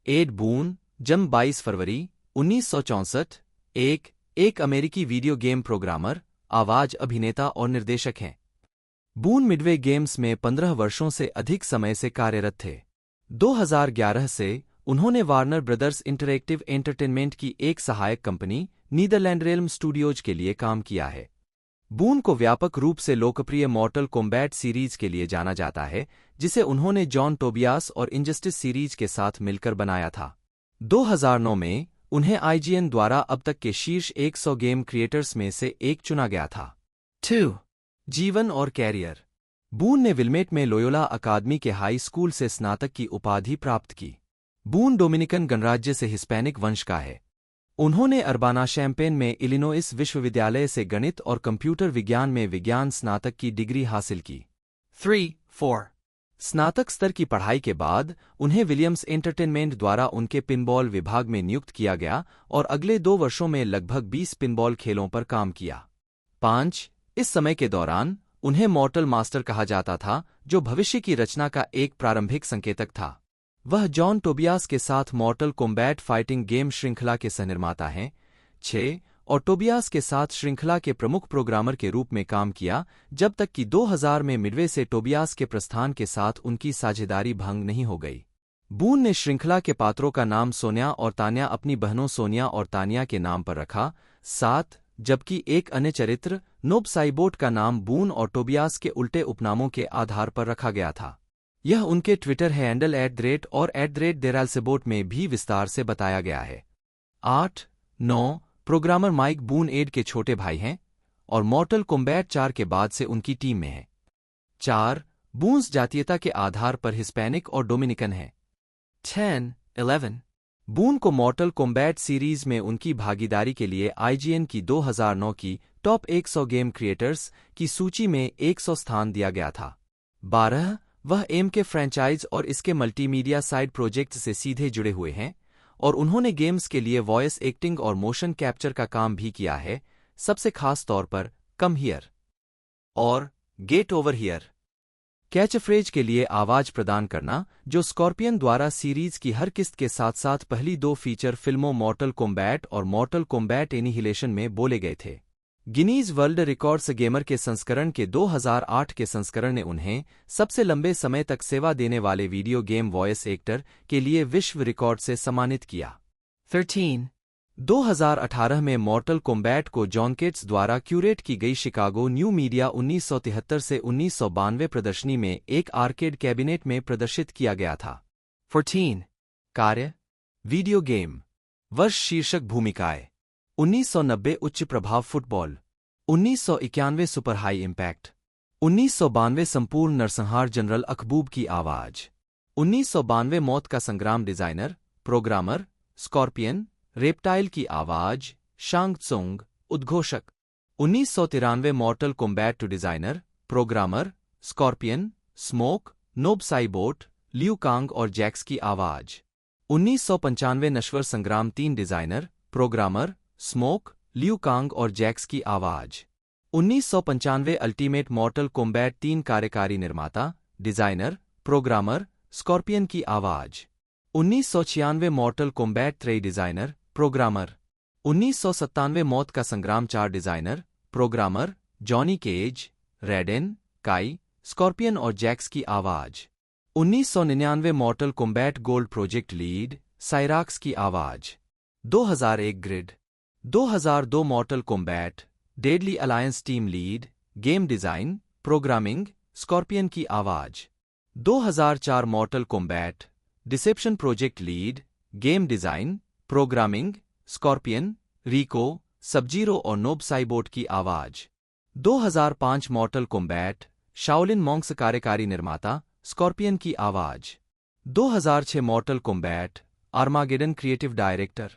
एड बून जन्म 22 फरवरी 1964 एक अमेरिकी वीडियो गेम प्रोग्रामर, आवाज अभिनेता और निर्देशक हैं। बून मिडवे गेम्स में 15 वर्षों से अधिक समय से कार्यरत थे। 2011 से उन्होंने वार्नर ब्रदर्स इंटरैक्टिव एंटरटेनमेंट की एक सहायक कंपनी नीदरलैंड रेल्म स्टूडियोज के लिए काम किया है। बून को व्यापक रूप से लोकप्रिय मॉर्टल कॉम्बैट सीरीज के लिए जाना जाता है, जिसे उन्होंने जॉन टोबियास और इंजस्टिस सीरीज के साथ मिलकर बनाया था। 2009 में उन्हें IGN द्वारा अब तक के शीर्ष 100 गेम क्रिएटर्स में से एक चुना गया था। 2 जीवन और कैरियर। बून ने विल्मेट में लोयोला अकादमी के हाई स्कूल से स्नातक की उपाधि प्राप्त की। बून डोमिनिकन गणराज्य से हिस्पैनिक वंश का है। उन्होंने अर्बाना शैम्पेन में इलिनोइस विश्वविद्यालय से गणित और कंप्यूटर विज्ञान में विज्ञान स्नातक की डिग्री हासिल की। 3-4 स्नातक स्तर की पढ़ाई के बाद उन्हें विलियम्स एंटरटेनमेंट द्वारा उनके पिनबॉल विभाग में नियुक्त किया गया और अगले 2 वर्षों में लगभग 20 पिनबॉल खेलों पर काम किया। 5 इस समय के दौरान उन्हें मॉर्टल मास्टर कहा जाता था, जो भविष्य की रचना का एक प्रारंभिक संकेतक था। वह जॉन टोबियास के साथ मॉर्टल कॉम्बैट फाइटिंग गेम श्रृंखला के सहनिर्माता हैं। 6 और टोबियास के साथ श्रृंखला के प्रमुख प्रोग्रामर के रूप में काम किया, जब तक कि 2000 में मिडवे से टोबियास के प्रस्थान के साथ उनकी साझेदारी भंग नहीं हो गई। बून ने श्रृंखला के पात्रों का नाम सोनिया और तान्या अपनी बहनों सोनिया और तान्या के नाम पर रखा। 7 जबकि एक अन्य चरित्र नोब साइबोट का नाम बून और टोबियास के उल्टे उपनामों के आधार पर रखा गया था। यह उनके ट्विटर हैंडल @ और @देरालसेबोट में भी विस्तार से बताया गया है। 8 9 प्रोग्रामर माइक बून एड के छोटे भाई हैं और मॉर्टल कॉम्बैट 4 के बाद से उनकी टीम में है। 4 बून्स जातीयता के आधार पर हिस्पैनिक और डोमिनिकन है। 10 11 बून को मॉर्टल कॉम्बैट सीरीज में उनकी भागीदारी के लिए IGN की 2009 की टॉप 100 गेम क्रिएटर्स की सूची में 100 स्थान दिया गया था। 12 वह एम के फ्रेंचाइज और इसके मल्टीमीडिया साइड प्रोजेक्ट से सीधे जुड़े हुए हैं और उन्होंने गेम्स के लिए वॉइस एक्टिंग और मोशन कैप्चर का काम भी किया है, सबसे खास तौर पर कम हियर और गेट ओवर हियर कैचफ्रेज के लिए आवाज प्रदान करना, जो स्कॉर्पियन द्वारा सीरीज की हर किस्त के साथ साथ पहली 2 फीचर फिल्मों मॉर्टल कॉम्बैट और मॉर्टल कॉम्बैट एनिहिलेशन में बोले गए थे। गिनीज वर्ल्ड रिकॉर्ड्स गेमर के संस्करण के 2008 के संस्करण ने उन्हें सबसे लंबे समय तक सेवा देने वाले वीडियो गेम वॉइस एक्टर के लिए विश्व रिकॉर्ड से सम्मानित किया। 13 2018 में मॉर्टल कॉम्बैट को जॉन केट्स द्वारा क्यूरेट की गई शिकागो न्यू मीडिया 1973 से 1992 प्रदर्शनी में एक आर्केड कैबिनेट में प्रदर्शित किया गया था। 14 कार्य वीडियो गेम वर्ष शीर्षक भूमिकाएं 1990 उच्च प्रभाव फुटबॉल 1991 सुपर हाई इम्पैक्ट 1992 संपूर्ण नरसंहार जनरल अखबूब की आवाज 1992 मौत का संग्राम डिजाइनर प्रोग्रामर स्कॉर्पियन रेप्टाइल की आवाज शांग त्सुंग उद्घोषक 1993 Mortal Kombat 2 designer programmer Scorpion Smoke Noob Saibot Liu Kang और जैक्स की आवाज 1995 नश्वर संग्राम 3 designer programmer Smoke Liu Kang और जैक्स की आवाज 1995 अल्टीमेट मॉर्टल कॉम्बैट 3 कार्यकारी निर्माता डिजाइनर प्रोग्रामर स्कॉर्पियन की आवाज 1996 मॉर्टल कॉम्बैट 3 डिजाइनर प्रोग्रामर 1997 मौत का संग्राम 4 designer programmer Johnny Cage Raiden Kai Scorpion और जैक्स की आवाज 1999 Mortal Kombat Gold project lead Cyrax की आवाज 2001 Grid 2002 Mortal Kombat Deadly Alliance team lead game design programming Scorpion की आवाज 2004 Mortal Kombat Deception project lead game design programming Scorpion Reiko Subzero और Noob साइबोट की आवाज 2005 मॉर्टल कॉम्बैट शाओलिन मॉन्क्स कार्यकारी निर्माता scorpion की आवाज 2006 मॉर्टल combat Armageddon creative director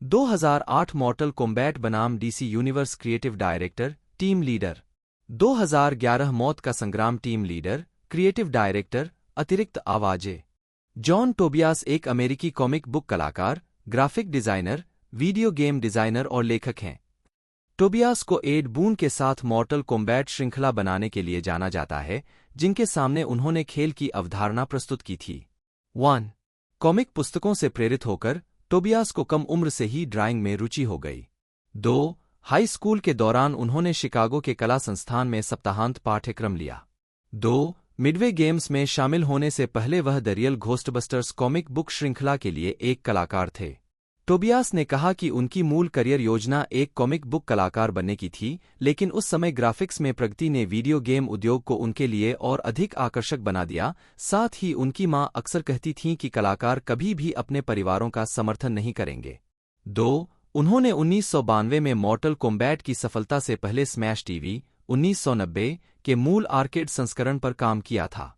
2008 मॉर्टल combat बनाम DC universe creative director team leader 2011 मौत का संग्राम टीम लीडर क्रिएटिव डायरेक्टर अतिरिक्त आवाजें जॉन टोबियास एक अमेरिकी कॉमिक बुक कलाकार graphic designer video game designer और लेखक हैं। टोबियास को एड बून के साथ मॉर्टल कॉम्बैट श्रृंखला बनाने के लिए जाना जाता है, जिनके सामने उन्होंने खेल की अवधारणा प्रस्तुत की थी। 1 कॉमिक पुस्तकों से प्रेरित होकर टोबियास को कम उम्र से ही ड्राइंग में रुचि हो गई। 2 हाई स्कूल के दौरान उन्होंने शिकागो के कला संस्थान में सप्ताहांत पाठ्यक्रम लिया। 2 मिडवे गेम्स में शामिल होने से पहले वह the real Ghostbusters comic book श्रृंखला के लिए एक कलाकार थे। टोबियास ने कहा कि उनकी मूल करियर योजना एक कॉमिक बुक कलाकार बनने की थी, लेकिन उस समय ग्राफिक्स में प्रगति ने वीडियो गेम उद्योग को उनके लिए और अधिक आकर्षक बना दिया। साथ ही उनकी मां अक्सर कहती थीं कि कलाकार कभी भी अपने परिवारों का समर्थन नहीं करेंगे। 2 उन्होंने 1992 में मॉर्टल कॉम्बैट की सफलता से पहले स्मैश टीवी 1990 के मूल आर्केड संस्करण पर काम किया था।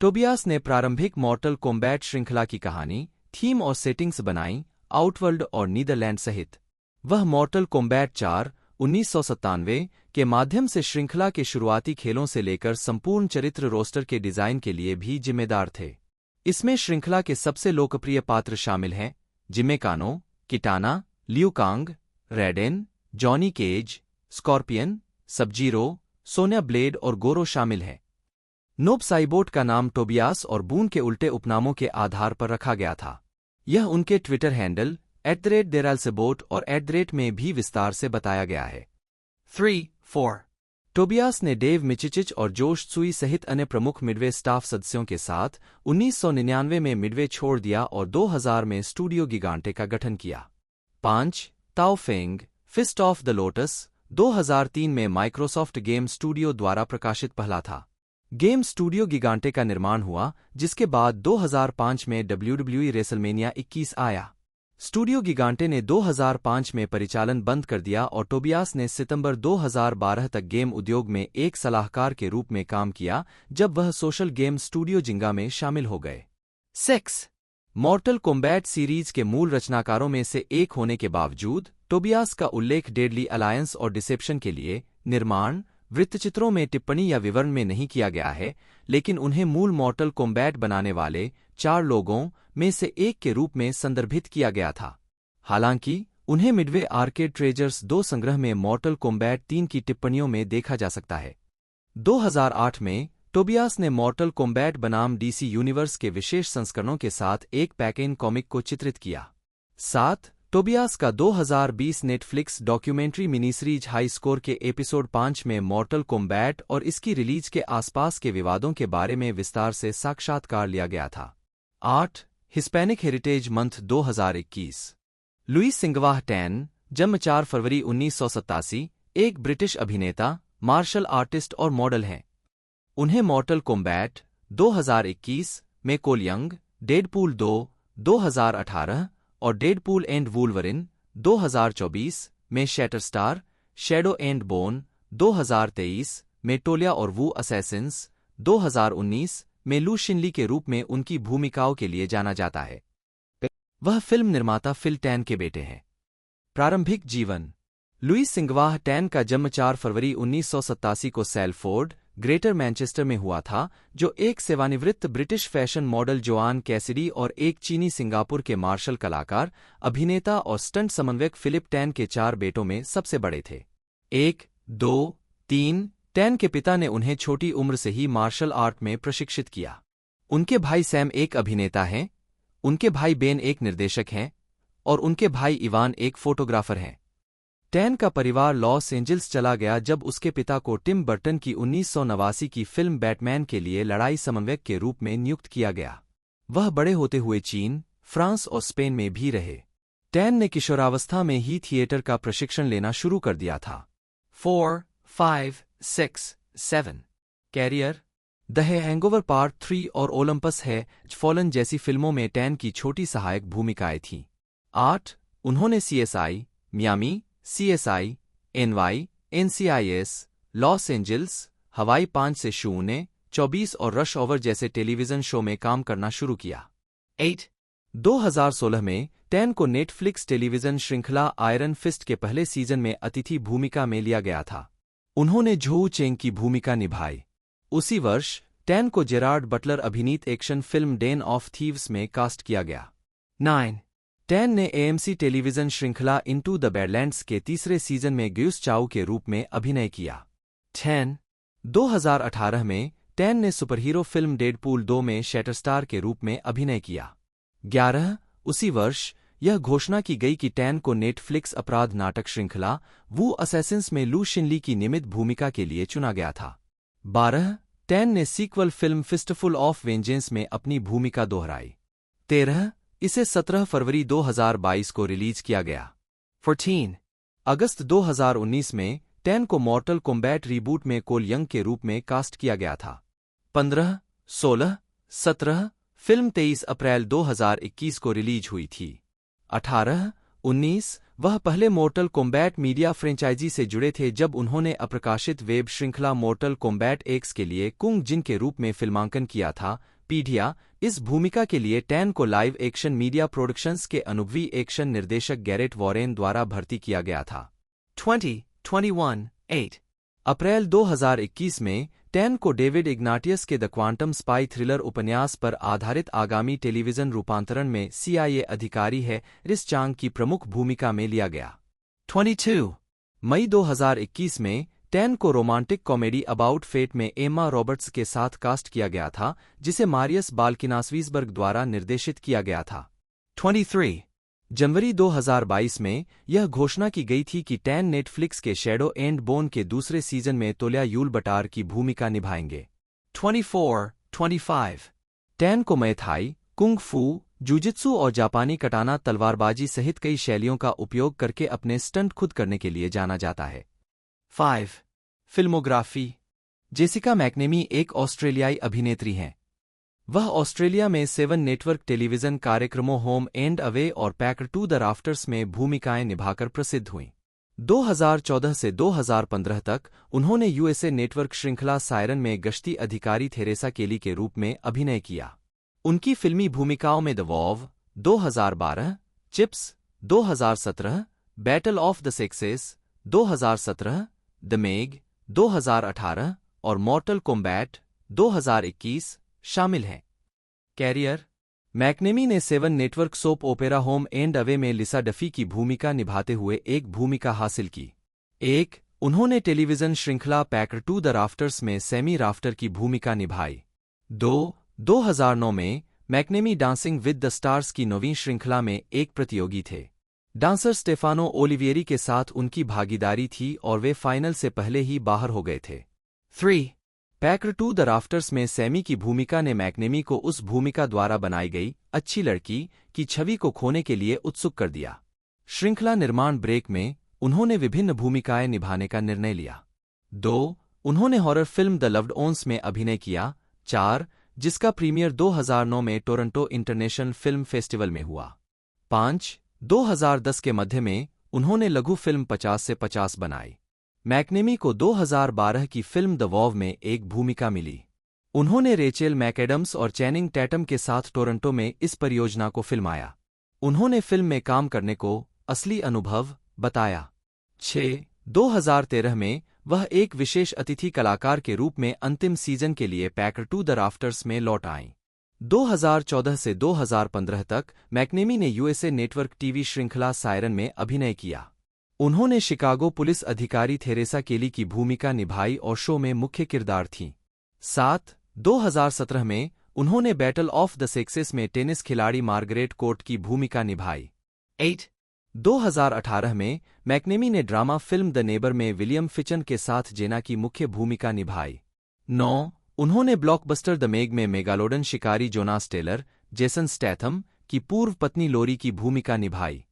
टोबियास ने प्रारंभिक मॉर्टल कॉम्बैट श्रृंखला की कहानी, थीम और सेटिंग्स बनाई, आउटवर्ल्ड और नीदरलैंड सहित। वह मॉर्टल कॉम्बैट 4 1997 के माध्यम से श्रृंखला के शुरुआती खेलों से लेकर संपूर्ण चरित्र रोस्टर के डिजाइन के लिए भी जिम्मेदार थे। इसमें श्रृंखला के सबसे लोकप्रिय पात्र शामिल हैं जिमे Kano, Kitana, Liu Kang, Raiden, Johnny Cage, Scorpion, Subzero, Sonya Blade और गोरो शामिल हैं। नोब साइबोट का नाम टोबियास और बून के उल्टे उपनामों के आधार पर रखा गया था। यह उनके ट्विटर हैंडल @देरालसेबोट और @ में भी विस्तार से बताया गया है। 3 4 टोबियास ने डेव मिचिचिच और जोश सुई सहित अन्य प्रमुख मिडवे स्टाफ सदस्यों के साथ 1999 में मिडवे छोड़ दिया और 2000 में स्टूडियो गिगांटे का गठन किया। 5. Tao Feng, Fist of the Lotus 2003 में माइक्रोसॉफ्ट गेम स्टूडियो द्वारा प्रकाशित पहला था। गेम स्टूडियो गिगांटे का निर्माण हुआ, जिसके बाद 2005 में WWE रेसलमेनिया 21 आया। स्टूडियो गिगांटे ने 2005 में परिचालन बंद कर दिया और टोबियास ने सितंबर 2012 तक गेम उद्योग में एक सलाहकार के रूप में काम किया, जब वह सोशल गेम स्टूडियो जिंगा में शामिल हो गए। 6. मॉर्टल कॉम्बैट सीरीज के मूल रचनाकारों में से एक होने के बावजूद टोबियास का उल्लेख डेडली अलायंस और डिसेप्शन के लिए निर्माण वृत्तचित्रों में टिप्पणी या विवरण में नहीं किया गया है, लेकिन उन्हें मूल मॉर्टल कॉम्बैट बनाने वाले 4 लोगों में से एक के रूप में संदर्भित किया गया था। हालांकि उन्हें मिडवे आर्केड ट्रेजर्स 2 संग्रह में मॉर्टल कॉम्बैट 3 की टिप्पणियों में देखा जा सकता है। 2008 में टोबियास ने मॉर्टल कॉम्बैट बनाम डीसी यूनिवर्स के विशेष संस्करणों के साथ एक पैकेन कॉमिक को चित्रित किया। 7. टोबियास का 2020 नेटफ्लिक्स डॉक्यूमेंट्री मिनीसीरीज हाई स्कोर के एपिसोड 5 में मॉर्टल कॉम्बैट और इसकी रिलीज के आसपास के विवादों के बारे में विस्तार से साक्षात्कार लिया गया था। 8. Hispanic heritage month 2021। Lewis Singwah Tan, जन्म 4 फरवरी 1987, एक ब्रिटिश अभिनेता, मार्शल आर्टिस्ट और मॉडल हैं। उन्हें मॉर्टल कॉम्बैट 2021 में कोल यंग, डेडपूल 2 2018 और डेडपूल एंड वुल्वरिन 2024 में शैटरस्टार, शैडो एंड बोन 2023 में टोलिया और वू असैसिन्स 2019 में लू शिनली के रूप में उनकी भूमिकाओं के लिए जाना जाता है। वह फिल्म निर्माता फिल टैन के बेटे हैं। प्रारंभिक जीवन। लुइस सिंगवाह टैन का जन्म 4 फरवरी 1987 को सैलफोर्ड, ग्रेटर मैनचेस्टर में हुआ था, जो एक सेवानिवृत्त British fashion model Joan Cassidy और एक चीनी सिंगापुर के मार्शल कलाकार, अभिनेता और स्टंट समन्वयक फिलिप टैन के 4 बेटों में सबसे बड़े थे। 1, 2, 3 टैन के पिता ने उन्हें छोटी उम्र से ही मार्शल आर्ट में प्रशिक्षित किया। उनके भाई सैम एक अभिनेता हैं, उनके भाई बेन एक निर्देशक हैं और उनके भाई इवान एक फोटोग्राफर हैं। टैन का परिवार लॉस एंजल्स चला गया जब उसके पिता को टिम बर्टन की 1989 की फिल्म बैटमैन के लिए लड़ाई समन्वयक के रूप में नियुक्त किया गया। वह बड़े होते हुए चीन, फ्रांस और स्पेन में भी रहे। टैन ने किशोरावस्था में ही थिएटर का प्रशिक्षण लेना शुरू कर दिया था। 4, 5, 6, 7 कैरियर। द हैंगओवर पार्ट 3 और ओलंपस है फॉलन जैसी फिल्मों में टैन की छोटी सहायक भूमिकाएं थीं। 8. उन्होंने CSI, Miami, CSI, NY, NCIS, Los Angeles, हवाई 5 से 0-24 और रश ओवर जैसे टेलीविजन शो में काम करना शुरू किया। 8. 2016 में टैन को नेटफ्लिक्स टेलीविजन श्रृंखला आयरन फिस्ट के पहले सीजन में अतिथि भूमिका में लिया गया था। उन्होंने झोऊ चेंग की भूमिका निभाई। उसी वर्ष टैन को जेरार्ड बटलर अभिनीत action film Dane of thieves में कास्ट किया गया। 9. टैन ने AMC टेलीविजन श्रृंखला इनटू द बैडलैंड्स के तीसरे सीजन में ग्यूस चाउ के रूप में अभिनय किया। 10. 2018 में टैन ने सुपरहीरो फिल्म डेडपूल 2 में शैटरस्टार के रूप में अभिनय किया। 11. उसी वर्ष यह घोषणा की गई कि टैन को नेटफ्लिक्स अपराध नाटक श्रृंखला वू असैसिन्स में लू शिनली की नियमित भूमिका के लिए चुना गया था। 12. टैन ने sequel film Fistful of Vengeance में अपनी भूमिका दोहराई। 13. इसे 17 फरवरी 2022 को रिलीज किया गया। 14. अगस्त 2019 में टैन को मॉर्टल कॉम्बैट रीबूट में कोल यंग के रूप में कास्ट किया गया था। 15, 16, 17 फिल्म 23 अप्रैल 2021 को रिलीज हुई थी। 18, 19 वह पहले मॉर्टल कॉम्बैट मीडिया फ्रेंचाइजी से जुड़े थे जब उन्होंने अप्रकाशित वेब श्रृंखला मॉर्टल कॉम्बैट एक्स के लिए कुंग जिन के रूप में फिल्मांकन किया था। पीडिया। इस भूमिका के लिए टैन को लाइव एक्शन मीडिया प्रोडक्शंस के अनुभवी एक्शन निर्देशक गैरेट वॉरेन द्वारा भर्ती किया गया था। 8 अप्रैल 2021 में टैन को डेविड इग्नाटियस के द क्वांटम स्पाई थ्रिलर उपन्यास पर आधारित आगामी टेलीविजन रूपांतरण में CIA अधिकारी है रिस चांग की प्रमुख भूमिका में लिया गया। 22 मई 2021 में टैन को रोमांटिक कॉमेडी अबाउट फेट में एम्मा रॉबर्ट्स के साथ कास्ट किया गया था, जिसे मारियस बाल्किनासवीसबर्ग द्वारा निर्देशित किया गया था। 23 जनवरी 2022 में यह घोषणा की गई थी कि टैन नेटफ्लिक्स के शैडो एंड बोन के दूसरे सीजन में तोल्या यूल बटार की भूमिका निभाएंगे। 24-25 टैन को मय थाई, कुंग फू, जुजित्सु और जापानी कटाना तलवारबाजी सहित कई शैलियों का उपयोग करके अपने स्टंट खुद करने के लिए जाना जाता है। 5 फिल्मोग्राफी। जेसिका मैकनेमी एक ऑस्ट्रेलियाई अभिनेत्री हैं। वह ऑस्ट्रेलिया में 7 नेटवर्क टेलीविजन कार्यक्रमों होम एंड अवे और पैकर टू द राफ्टर्स में भूमिकाएं निभाकर प्रसिद्ध हुईं। 2014 से 2015 तक उन्होंने यूएसए नेटवर्क श्रृंखला सायरन में गश्ती अधिकारी थेरेसा केली के रूप में अभिनय किया। उनकी फिल्मी भूमिकाओं में the vow 2012, chips 2017, battle of the sexes 2017, the Meg 2018 और मॉर्टल कॉम्बैट 2021 शामिल हैं। कैरियर। मैकनेमी ने 7 network soap opera home and away में लिसा डफी की भूमिका निभाते हुए एक भूमिका हासिल की। 1 उन्होंने टेलीविजन श्रृंखला पैकर टू द राफ्टर्स में सेमी राफ्टर की भूमिका निभाई। 2 2009 में McNamee dancing with the stars की 9वीं श्रृंखला में एक प्रतियोगी थे। डांसर स्टेफानो ओलिवियरी के साथ उनकी भागीदारी थी और वे फाइनल से पहले ही बाहर हो गए थे। 3 पैकर टू द राफ्टर्स में सैमी की भूमिका ने मैकनेमी को उस भूमिका द्वारा बनाई गई अच्छी लड़की की छवि को खोने के लिए उत्सुक कर दिया। श्रृंखला निर्माण ब्रेक में उन्होंने विभिन्न भूमिकाएं निभाने का निर्णय लिया। 2 उन्होंने horror film The Loved Ones में अभिनय किया। 4 जिसका प्रीमियर 2009 में टोरंटो इंटरनेशनल फिल्म फेस्टिवल में हुआ। 5 2010 के मध्य में उन्होंने लघु फिल्म 50 से 50 बनाई। मैकनेमी को 2012 की फिल्म द वॉव में एक भूमिका मिली। उन्होंने रेचेल मैकएडम्स और चैनिंग टैटम के साथ टोरंटो में इस परियोजना को फिल्माया। उन्होंने फिल्म में काम करने को असली अनुभव बताया। 6 2013 में वह एक विशेष अतिथि कलाकार के रूप में अंतिम सीजन के लिए पैकर टू द राफ्टर्स में लौट आईं। 2014 से 2015 तक मैकनेमी ने यूएसए नेटवर्क टीवी श्रृंखला सायरन में अभिनय किया। उन्होंने शिकागो पुलिस अधिकारी थेरेसा केली की भूमिका निभाई और शो में मुख्य किरदार थीं। 7 2017 में उन्होंने बैटल ऑफ द सेक्सेस में टेनिस खिलाड़ी मार्गरेट कोर्ट की भूमिका निभाई। 8 2018 में मैकनेमी ने ड्रामा फिल्म द नेबर में विलियम फिचन के साथ जेना की मुख्य भूमिका निभाई। 9 उन्होंने ब्लॉकबस्टर द मेग में मेगालोडन शिकारी जोनास टेलर, जेसन स्टैथम की पूर्व पत्नी लोरी की भूमिका निभाई।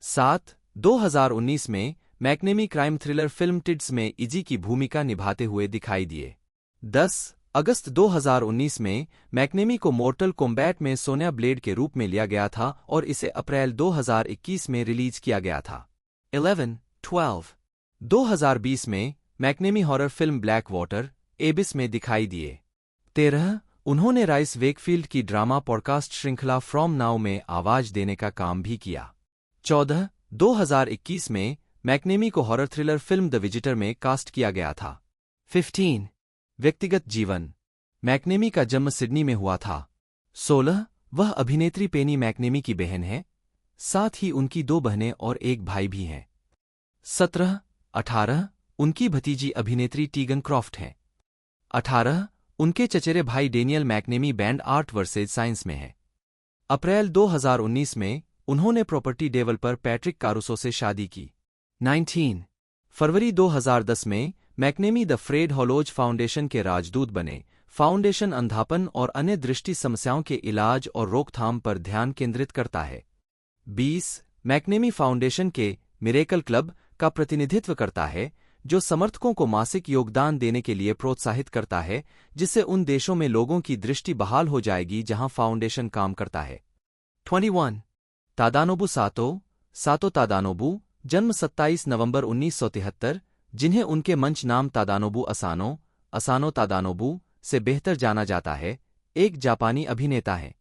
7 2019 में मैकनेमी क्राइम थ्रिलर फिल्म टिड्स में इजी की भूमिका निभाते हुए दिखाई दिए। 10 अगस्त 2019 में मैकनेमी को मॉर्टल कॉम्बैट में सोनिया ब्लेड के रूप में लिया गया था और इसे अप्रैल 2021 में रिलीज किया गया था। 11-12 2020 में McNamee horror film black water एबिस में दिखाई दिए। 13 उन्होंने राइस वेकफील्ड की ड्रामा पॉडकास्ट श्रृंखला फ्रॉम नाउ में आवाज देने का काम भी किया। 14 2021 में मैकनेमी को horror thriller film the visitor में कास्ट किया गया था। 15 व्यक्तिगत जीवन। मैकनेमी का जन्म सिडनी में हुआ था। 16 वह अभिनेत्री पेनी मैकनेमी की बहन है। साथ ही उनकी 2 बहनें और एक भाई भी हैं। 17-18 उनकी भतीजी अभिनेत्री टीगन क्रॉफ्ट हैं। 18 उनके चचेरे भाई Daniel McNamee band art versus science में है। अप्रैल 2019 में उन्होंने प्रॉपर्टी डेवलपर पैट्रिक कारुसो से शादी की। 19 फरवरी 2010 में McNamee the Fred hollows foundation के राजदूत बने। फाउंडेशन अंधापन और अन्य दृष्टि समस्याओं के इलाज और रोकथाम पर ध्यान केंद्रित करता है। 20 मैकनेमी फाउंडेशन के मिरेकल क्लब का प्रतिनिधित्व करता है, जो समर्थकों को मासिक योगदान देने के लिए प्रोत्साहित करता है, जिससे उन देशों में लोगों की दृष्टि बहाल हो जाएगी जहां फाउंडेशन काम करता है। 21 तादानोबु सातो तादानोबु, जन्म 27 नवंबर 1973, जिन्हें उनके मंच नाम तादानोबु असानो तादानोबु से बेहतर जाना जाता है, एक जापानी अभिनेता हैं।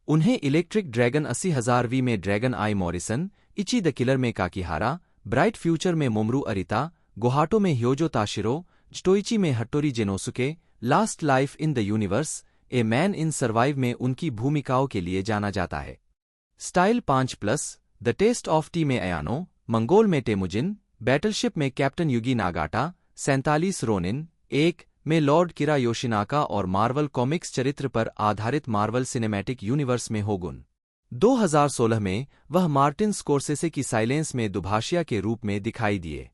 उन्हें इलेक्ट्रिक ड्रैगन 80,000 में dragon eye Morrison, Ichi the killer में काकीहारा, ब्राइट फ्यूचर में मोमरू अरिता, गोहाटो में ह्योजो ताशिरो, जटोइची में Hattori Gennosuke, last life in the universe, a man in survive में उनकी भूमिकाओं के लिए जाना जाता है। Style 5+, the test of T में अयानो, मंगोल में टेमुजिन, बैटलशिप में कैप्टन युगी नागाटा, 47 रोनिन 1 में लॉर्ड किरा योशिनाका और मार्वल कॉमिक्स चरित्र पर आधारित मार्वल सिनेमैटिक यूनिवर्स में होगुन। 2016 में वह मार्टिन स्कोर्सेसे की साइलेंस में दुभाषिया के रूप में दिखाई दिए।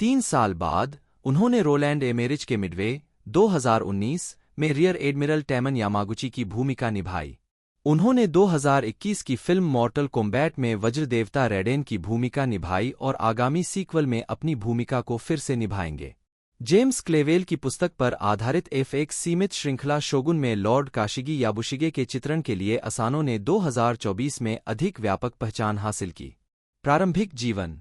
3 साल बाद उन्होंने रोलैंड एमेरिच के मिडवे 2019 में रियर एडमिरल टैमन यामागुची की भूमिका निभाई। उन्होंने 2021 की फिल्म मॉर्टल कॉम्बैट में वज्रदेवता रेडेन की भूमिका निभाई और आगामी सीक्वल में अपनी भूमिका को फिर से निभाएंगे। जेम्स क्लेवेल की पुस्तक पर आधारित एक सीमित श्रृंखला शोगुन में लॉर्ड काशिगी याबुशिगे के चित्रण के लिए असानो ने 2024 में अधिक व्यापक पहचान हासिल की। प्रारंभिक जीवन।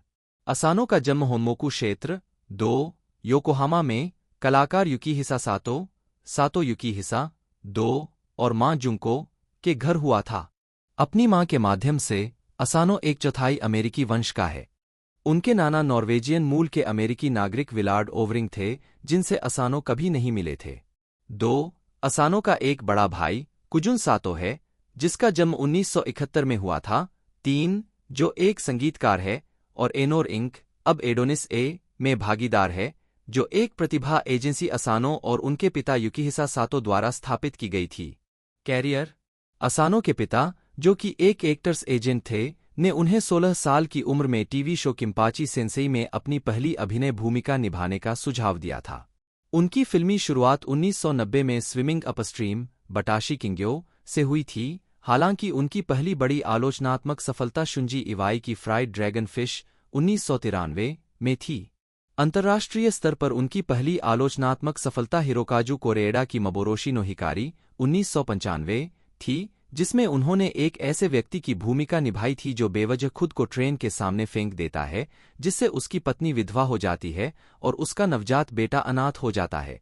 असानो का जन्म होन्मोकू क्षेत्र 2, योकोहामा में कलाकार युकीहिसा सातो युकीहिसा 2 और मां जुंको के घर हुआ था। अपनी मां के माध्यम से असानो 1/4 अमेरिकी वंश का है। उनके नाना नॉर्वेजियन मूल के अमेरिकी नागरिक विलार्ड ओवरिंग थे, जिनसे असानो कभी नहीं मिले थे। 2. असानो का एक बड़ा भाई कुजुन सातो है, जिसका जन्म 1971 में हुआ था। 3. जो एक संगीतकार है और एनोर इंक अब एडोनिस में भागीदार है, जो एक प्रतिभा एजेंसी असानो और उनके पिता युकीहिसा सातो द्वारा स्थापित की गई थी। कैरियर। असानो के पिता, जो कि एक एक्टर्स एजेंट थे, ने उन्हें 16 साल की उम्र में टीवी शो किम्पाची सेंसेई में अपनी पहली अभिनय भूमिका निभाने का सुझाव दिया था। उनकी फिल्मी शुरुआत 1990 में स्विमिंग अपस्ट्रीम बटाशी किंग्यो से हुई थी। हालांकि उनकी पहली बड़ी आलोचनात्मक सफलता शुंजी इवाई की फ्राइड ड्रैगन फिश 1993 में थी। अंतर्राष्ट्रीय स्तर पर उनकी पहली आलोचनात्मक सफलता हिरोकाजू कोरेएडा की मबोरोशी नो हिकारी 1995 थी, जिसमें उन्होंने एक ऐसे व्यक्ति की भूमिका निभाई थी जो बेवजह खुद को ट्रेन के सामने फेंक देता है, जिससे उसकी पत्नी विधवा हो जाती है और उसका नवजात बेटा अनाथ हो जाता है।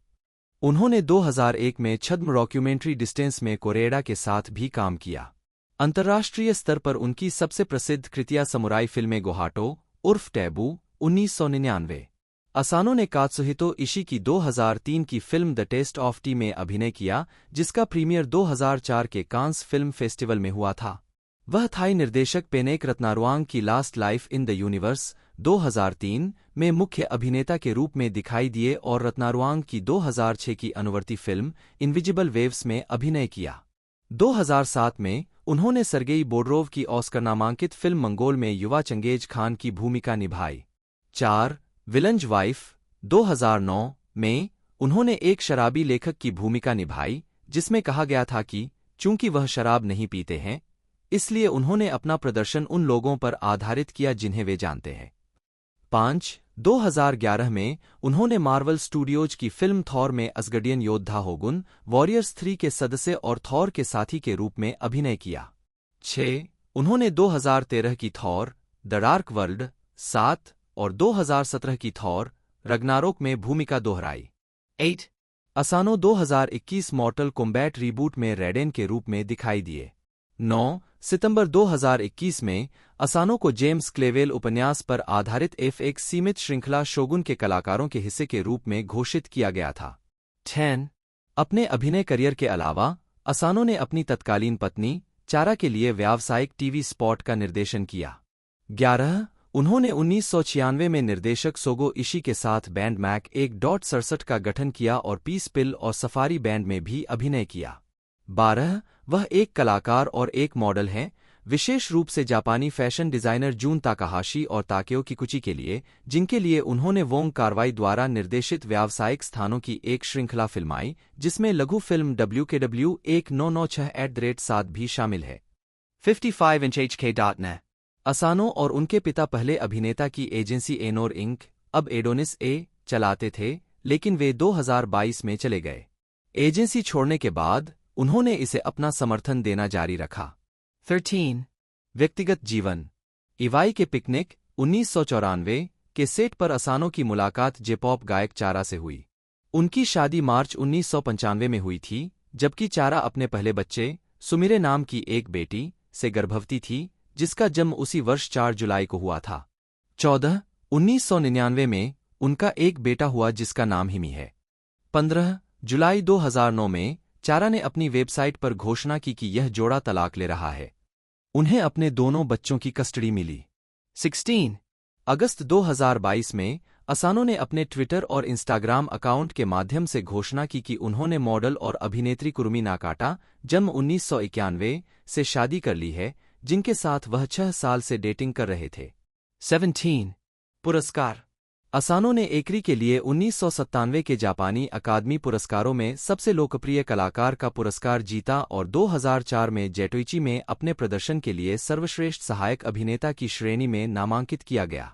उन्होंने 2001 में छद्म डॉक्यूमेंट्री डिस्टेंस में कोरेएडा के साथ भी काम किया। अंतर्राष्ट्रीय स्तर पर उनकी सबसे प्रसिद्ध कृतियां समुराई फिल्में गोहाटो उर्फ टैबू 1999। असानो ने कात्सुहितो इशी की 2003 की film The test of T में अभिनय किया, जिसका प्रीमियर 2004 के कांस फिल्म फेस्टिवल में हुआ था। वह थाई निर्देशक पेनेक रत्नारुआंग की last life in the universe 2003 में मुख्य अभिनेता के रूप में दिखाई दिए और रत्नारुआंग की 2006 की अनुवर्ती फिल्म इनविजिबल वेव्स में अभिनय किया। 2007 में उन्होंने सर्गेई बोड्रोव की ऑस्कर नामांकित फिल्म मंगोल में युवा चंगेज खान की भूमिका निभाई। 4. विलंज वाइफ 2009 में उन्होंने एक शराबी लेखक की भूमिका निभाई, जिसमें कहा गया था कि चूंकि वह शराब नहीं पीते हैं, इसलिए उन्होंने अपना प्रदर्शन उन लोगों पर आधारित किया जिन्हें वे जानते हैं। 5. 2011 में उन्होंने मार्वल स्टूडियोज की फिल्म थॉर में असगडियन योद्धा होगुन वॉरियर्स 3 के सदस्य और थॉर के साथी के रूप में अभिनय किया। 6. उन्होंने 2013 की थॉर द डार्क वर्ल्ड 7 और 2017 की थॉर रग्नारोक में भूमिका दोहराई। 8. असानो 2021 मॉर्टल कॉम्बैट रीबूट में रेडेन के रूप में दिखाई दिए। 9. सितंबर 2021 में असानो को जेम्स क्लेवेल उपन्यास पर आधारित एक सीमित श्रृंखला शोगुन के कलाकारों के हिस्से के रूप में घोषित किया गया था। 10. अपने अभिनय करियर के अलावा असानो ने अपनी तत्कालीन पत्नी चारा के लिए व्यावसायिक टीवी स्पॉट का निर्देशन किया। 11. उन्होंने 1996 में निर्देशक सोगो इशी के साथ बैंड मैक 1.67 का गठन किया और पीस पिल और सफारी बैंड में भी अभिनय किया। 12. वह एक कलाकार और एक मॉडल हैं, विशेष रूप से जापानी फैशन डिजाइनर जून ताकाहाशी और ताकेओ किकुची के लिए, जिनके लिए उन्होंने वोंग कारवाई द्वारा निर्देशित व्यावसायिक स्थानों की एक श्रृंखला फिल्माई, जिसमें लघु फिल्म WKW 1996 भी शामिल है। 55inchhk.net असानो और उनके पिता पहले अभिनेता की एजेंसी एनोर इंक अब एडोनिस चलाते थे, लेकिन वे 2022 में चले गए। एजेंसी छोड़ने के बाद उन्होंने इसे अपना समर्थन देना जारी रखा। 13. व्यक्तिगत जीवन। इवाई के पिकनिक 1994 के सेट पर असानो की मुलाकात जेपॉप गायक चारा से हुई। उनकी शादी मार्च 1995 में हुई थी, जबकि चारा अपने पहले बच्चे सुमिरे नाम की एक बेटी से गर्भवती थी, जिसका जन्म उसी वर्ष 4 जुलाई को हुआ था। 14. 1999 में उनका एक बेटा हुआ जिसका नाम हिमी है। 15. जुलाई 2009 में चारा ने अपनी वेबसाइट पर घोषणा की कि यह जोड़ा तलाक ले रहा है। उन्हें अपने दोनों बच्चों की कस्टडी मिली। 16. अगस्त 2022 में असानो ने अपने ट्विटर और इंस्टाग्राम अकाउंट के माध्यम से घोषणा की कि उन्होंने मॉडल और अभिनेत्री कुरुमी नाकाटा जन्म 1991 से शादी कर ली है, जिनके साथ वह 6 साल से डेटिंग कर रहे थे। 17 पुरस्कार। असानो ने एकरी के लिए 1997 के जापानी अकादमी पुरस्कारों में सबसे लोकप्रिय कलाकार का पुरस्कार जीता और 2004 में जेटोइची में अपने प्रदर्शन के लिए सर्वश्रेष्ठ सहायक अभिनेता की श्रेणी में नामांकित किया गया।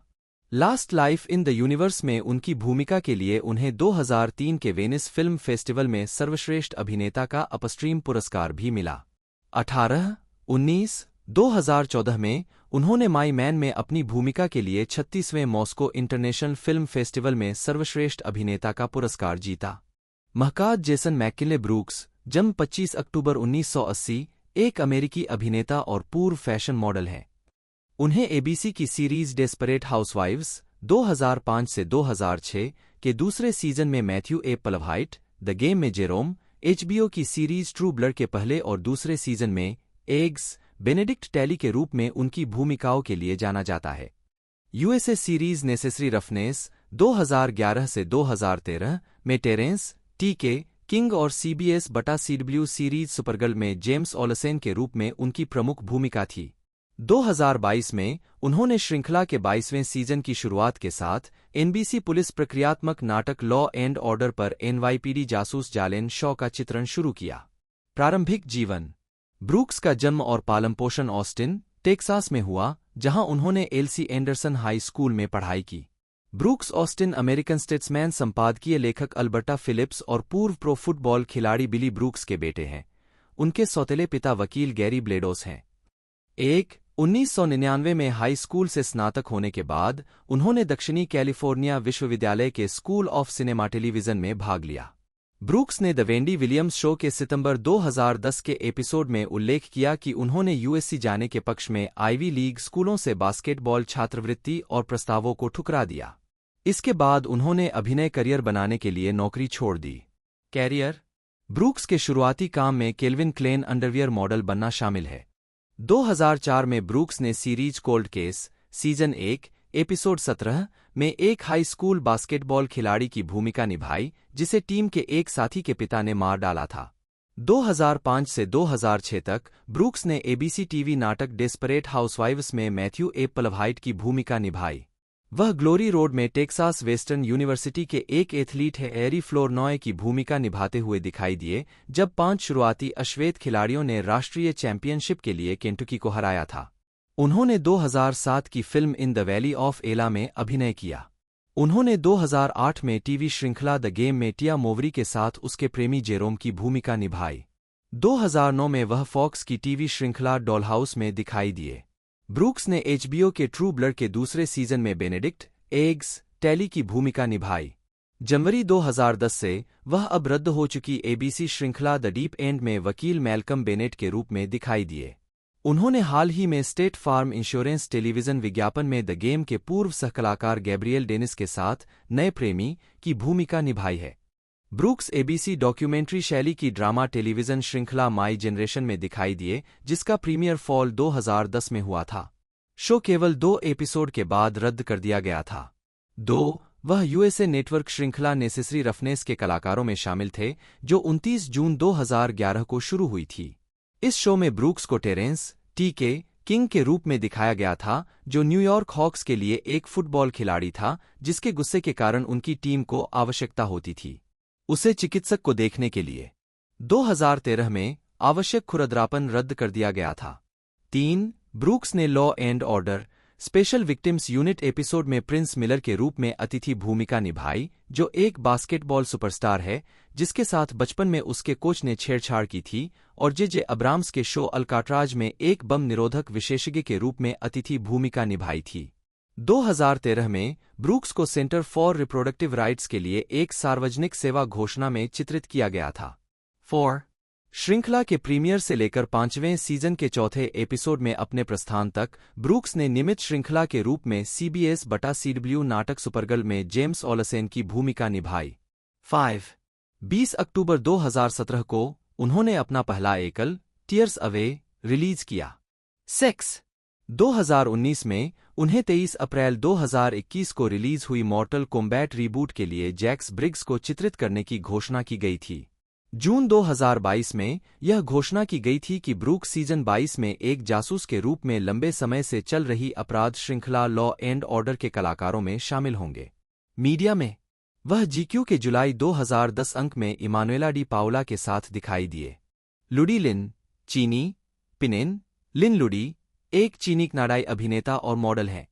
Last life in the universe में उनकी भूमिका के लिए उन्हें 2003 के वेनिस फिल्म फेस्टिवल में सर्वश्रेष्ठ अभिनेता का अपस्ट्रीम पुरस्कार भी मिला। 18, 19, 2014 में उन्होंने माई मैन में अपनी भूमिका के लिए 36वें मॉस्को इंटरनेशनल फिल्म फेस्टिवल में सर्वश्रेष्ठ अभिनेता का पुरस्कार जीता। महकाद जेसन मैकिले ब्रूक्स, जन्म 25 अक्टूबर 1980, एक अमेरिकी अभिनेता और पूर्व फैशन मॉडल हैं। उन्हें एबीसी की सीरीज डेस्परेट हाउसवाइव्स 2005 से 2006 के दूसरे सीजन में मैथ्यू ए पलवहाइट, द गेम में जेरोम, एचबीओ की सीरीज ट्रू ब्लड के पहले और दूसरे सीजन में एग्स, बेनेडिक्ट टैली के रूप में उनकी भूमिकाओं के लिए जाना जाता है। यूएसए सीरीज नेसेसरी रफनेस 2011 से 2013 में टेरेंस, टीके, किंग और सीबीएस बटा सीडब्ल्यू सीरीज सुपरगर्ल में जेम्स ओलसेन के रूप में उनकी प्रमुख भूमिका थी। 2022 में उन्होंने श्रृंखला के 22वें सीजन की शुरुआत के साथ एनबीसी पुलिस प्रक्रियात्मक नाटक लॉ एंड ऑर्डर पर एनवाईपीडी जासूस जालेन शॉ का चित्रण शुरू किया। प्रारंभिक जीवन। ब्रूक्स का जन्म और पालन पोषण ऑस्टिन, टेक्सास में हुआ, जहां उन्होंने एलसी एंडरसन हाई स्कूल में पढ़ाई की। ब्रूक्स ऑस्टिन अमेरिकन स्टेट्समैन संपादकीय लेखक अल्बर्टा फिलिप्स और पूर्व प्रो फुटबॉल खिलाड़ी बिली ब्रूक्स के बेटे हैं। उनके सौतेले पिता वकील गैरी ब्लेडोस हैं। 1999 में हाई स्कूल से स्नातक होने के बाद उन्होंने दक्षिणी कैलिफोर्निया विश्वविद्यालय के स्कूल ऑफ सिनेमा टेलीविजन में भाग लिया। ब्रूक्स ने द वेंडी विलियम्स शो के सितंबर 2010 के एपिसोड में उल्लेख किया कि उन्होंने यूएससी जाने के पक्ष में आइवी लीग स्कूलों से बास्केटबॉल छात्रवृत्ति और प्रस्तावों को ठुकरा दिया। इसके बाद उन्होंने अभिनय करियर बनाने के लिए नौकरी छोड़ दी। कैरियर। ब्रूक्स के शुरुआती काम में केल्विन क्लेन अंडरवियर मॉडल बनना शामिल है। 2004 में ब्रूक्स ने series cold case, season 1, episode 17 में एक हाई स्कूल बास्केटबॉल खिलाड़ी की भूमिका निभाई जिसे टीम के एक साथी के पिता ने मार डाला था। 2005 से 2006 तक ब्रूक्स ने एबीसी टीवी नाटक डेस्परेट हाउसवाइव्स में मैथ्यू ए पलवहाइट की भूमिका निभाई। वह ग्लोरी रोड में टेक्सास वेस्टर्न यूनिवर्सिटी के एक एथलीट है एरी फ्लोरनॉय की भूमिका निभाते हुए दिखाई दिए जब 5 शुरुआती अश्वेत खिलाड़ियों ने राष्ट्रीय चैंपियनशिप के लिए केंटुकी को हराया था। उन्होंने 2007 की film in the valley of एला में अभिनय किया। उन्होंने 2008 में टीवी श्रृंखला द गेम में टिया मोवरी के साथ उसके प्रेमी जेरोम की भूमिका निभाई। 2009 में वह फॉक्स की टीवी श्रृंखला डॉलहाउस में दिखाई दिए। ब्रूक्स ने एचबीओ के ट्रू ब्लड के दूसरे सीजन में बेनेडिक्ट, एग्स, टैली की भूमिका निभाई। जनवरी 2010 से वह अब रद्द हो चुकी एबीसी श्रृंखला द डीप एंड में वकील मैल्कम बेनेट के रूप में दिखाई दिए। उन्होंने हाल ही में स्टेट फार्म इंश्योरेंस टेलीविजन विज्ञापन में द गेम के पूर्व सहकलाकार गैब्रियल डेनिस के साथ नए प्रेमी की भूमिका निभाई है। ब्रूक्स एबीसी डॉक्यूमेंट्री शैली की ड्रामा टेलीविजन श्रृंखला माई जनरेशन में दिखाई दिए जिसका प्रीमियर फॉल 2010 में हुआ था। शो केवल 2 एपिसोड के बाद रद्द कर दिया गया था। 2 वह यूएसए नेटवर्क श्रृंखला नेसेसरी रफनेस के कलाकारों में शामिल थे जो 29 जून 2011 को शुरू हुई थी। इस शो में ब्रूक्स को टेरेंस, टीके, किंग के रूप में दिखाया गया था जो न्यूयॉर्क हॉक्स के लिए एक फुटबॉल खिलाड़ी था जिसके गुस्से के कारण उनकी टीम को आवश्यकता होती थी उसे चिकित्सक को देखने के लिए। 2013 में आवश्यक खुरदरापन रद्द कर दिया गया था। 3 ब्रूक्स ने law and order special victims unit episode में प्रिंस मिलर के रूप में अतिथि भूमिका निभाई जो एक बास्केटबॉल सुपरस्टार है जिसके साथ बचपन में उसके कोच ने छेड़छाड़ की थी और जे अब्राम्स के शो अल्काट्राज में एक बम निरोधक विशेषज्ञ के रूप में अतिथि भूमिका निभाई थी। 2013 में ब्रूक्स को सेंटर फॉर रिप्रोडक्टिव राइट्स के लिए एक सार्वजनिक सेवा घोषणा में चित्रित किया गया था। 4 श्रृंखला के प्रीमियर से लेकर 5वें सीजन के चौथे एपिसोड में अपने प्रस्थान तक ब्रूक्स ने नियमित श्रृंखला के रूप में सीबीएस बटा सीडब्ल्यू नाटक सुपरगर्ल में जेम्स ओलसेन की भूमिका निभाई। 5 20 अक्टूबर 2017 को उन्होंने अपना पहला एकल टीयर्स अवे रिलीज किया। 6 2019 में उन्हें 23 अप्रैल 2021 को रिलीज हुई मॉर्टल कॉम्बैट रीबूट के लिए जैक्स ब्रिग्स को चित्रित करने की घोषणा की गई थी। जून 2022 में यह घोषणा की गई थी कि ब्रूक सीजन 22 में एक जासूस के रूप में लंबे समय से चल रही अपराध श्रृंखला लॉ एंड ऑर्डर के कलाकारों में शामिल होंगे। मीडिया में वह जीक्यू के जुलाई 2010 अंक में इमानुएला डी पाउला के साथ दिखाई दिए। लुडी लिन, चीनी पिनेन लिन लुडी, एक चीनी कनाडाई अभिनेता और मॉडल हैं।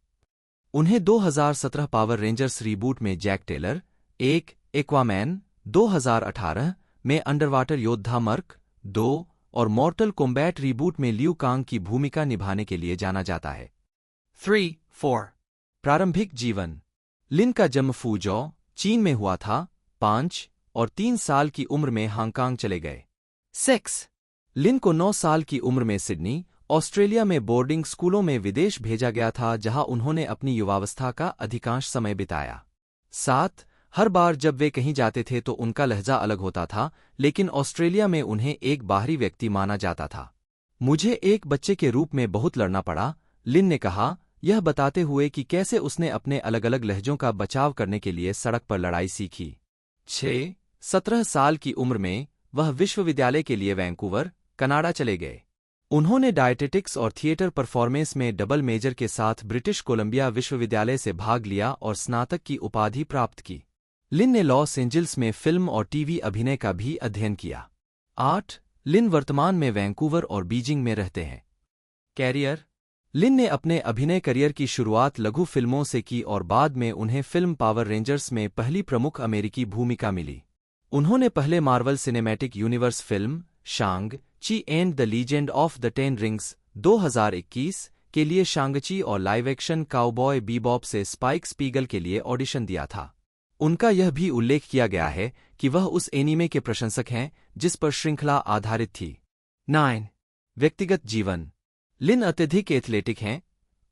उन्हें 2017 पावर रेंजर्स रीबूट में जैक टेलर, एक एक्वामैन 2018 में अंडरवाटर योद्धा मर्क 2 और मॉर्टल कॉम्बैट रीबूट में लियू कांग की भूमिका निभाने के लिए जाना जाता है। 3-4 प्रारंभिक जीवन। लिन का जन्म फूजौ, चीन में हुआ था। 5 और 3 साल की उम्र में हांगकांग चले गए। 6 लिन को 9 साल की उम्र में सिडनी, ऑस्ट्रेलिया में बोर्डिंग स्कूलों में विदेश भेजा गया था, जहां उन्होंने अपनी युवावस्था का अधिकांश समय बिताया। 7 हर बार जब वे कहीं जाते थे तो उनका लहजा अलग होता था, लेकिन ऑस्ट्रेलिया में उन्हें एक बाहरी व्यक्ति माना जाता था। मुझे एक बच्चे के रूप में बहुत लड़ना पड़ा, लिन ने कहा, यह बताते हुए कि कैसे उसने अपने अलग अलग लहजों का बचाव करने के लिए सड़क पर लड़ाई सीखी। 17 साल की उम्र में वह विश्वविद्यालय के लिए वैंकूवर, कनाडा चले गए। उन्होंने डायटेटिक्स और थिएटर परफॉर्मेंस में डबल मेजर के साथ ब्रिटिश कोलंबिया विश्वविद्यालय से भाग लिया और स्नातक की उपाधि प्राप्त की। लिन ने लॉस एंजिल्स में फिल्म और टीवी अभिनय का भी अध्ययन किया। 8 लिन वर्तमान में वैंकूवर और बीजिंग में रहते हैं। कैरियर। लिन ने अपने अभिनय करियर की शुरुआत लघु फिल्मों से की और बाद में उन्हें फिल्म पावर रेंजर्स में पहली प्रमुख अमेरिकी भूमिका मिली। उन्होंने पहले Marvel cinematic universe film Shang Chi and the legend of the 10 rings 2021 के लिए शांग-ची और लाइव एक्शन काउबॉय बीबॉप से स्पाइक स्पीगल के लिए ऑडिशन दिया था। उनका यह भी उल्लेख किया गया है कि वह उस एनीमे के प्रशंसक हैं जिस पर श्रृंखला आधारित थी। 9 व्यक्तिगत जीवन। लिन अत्यधिक एथलेटिक हैं।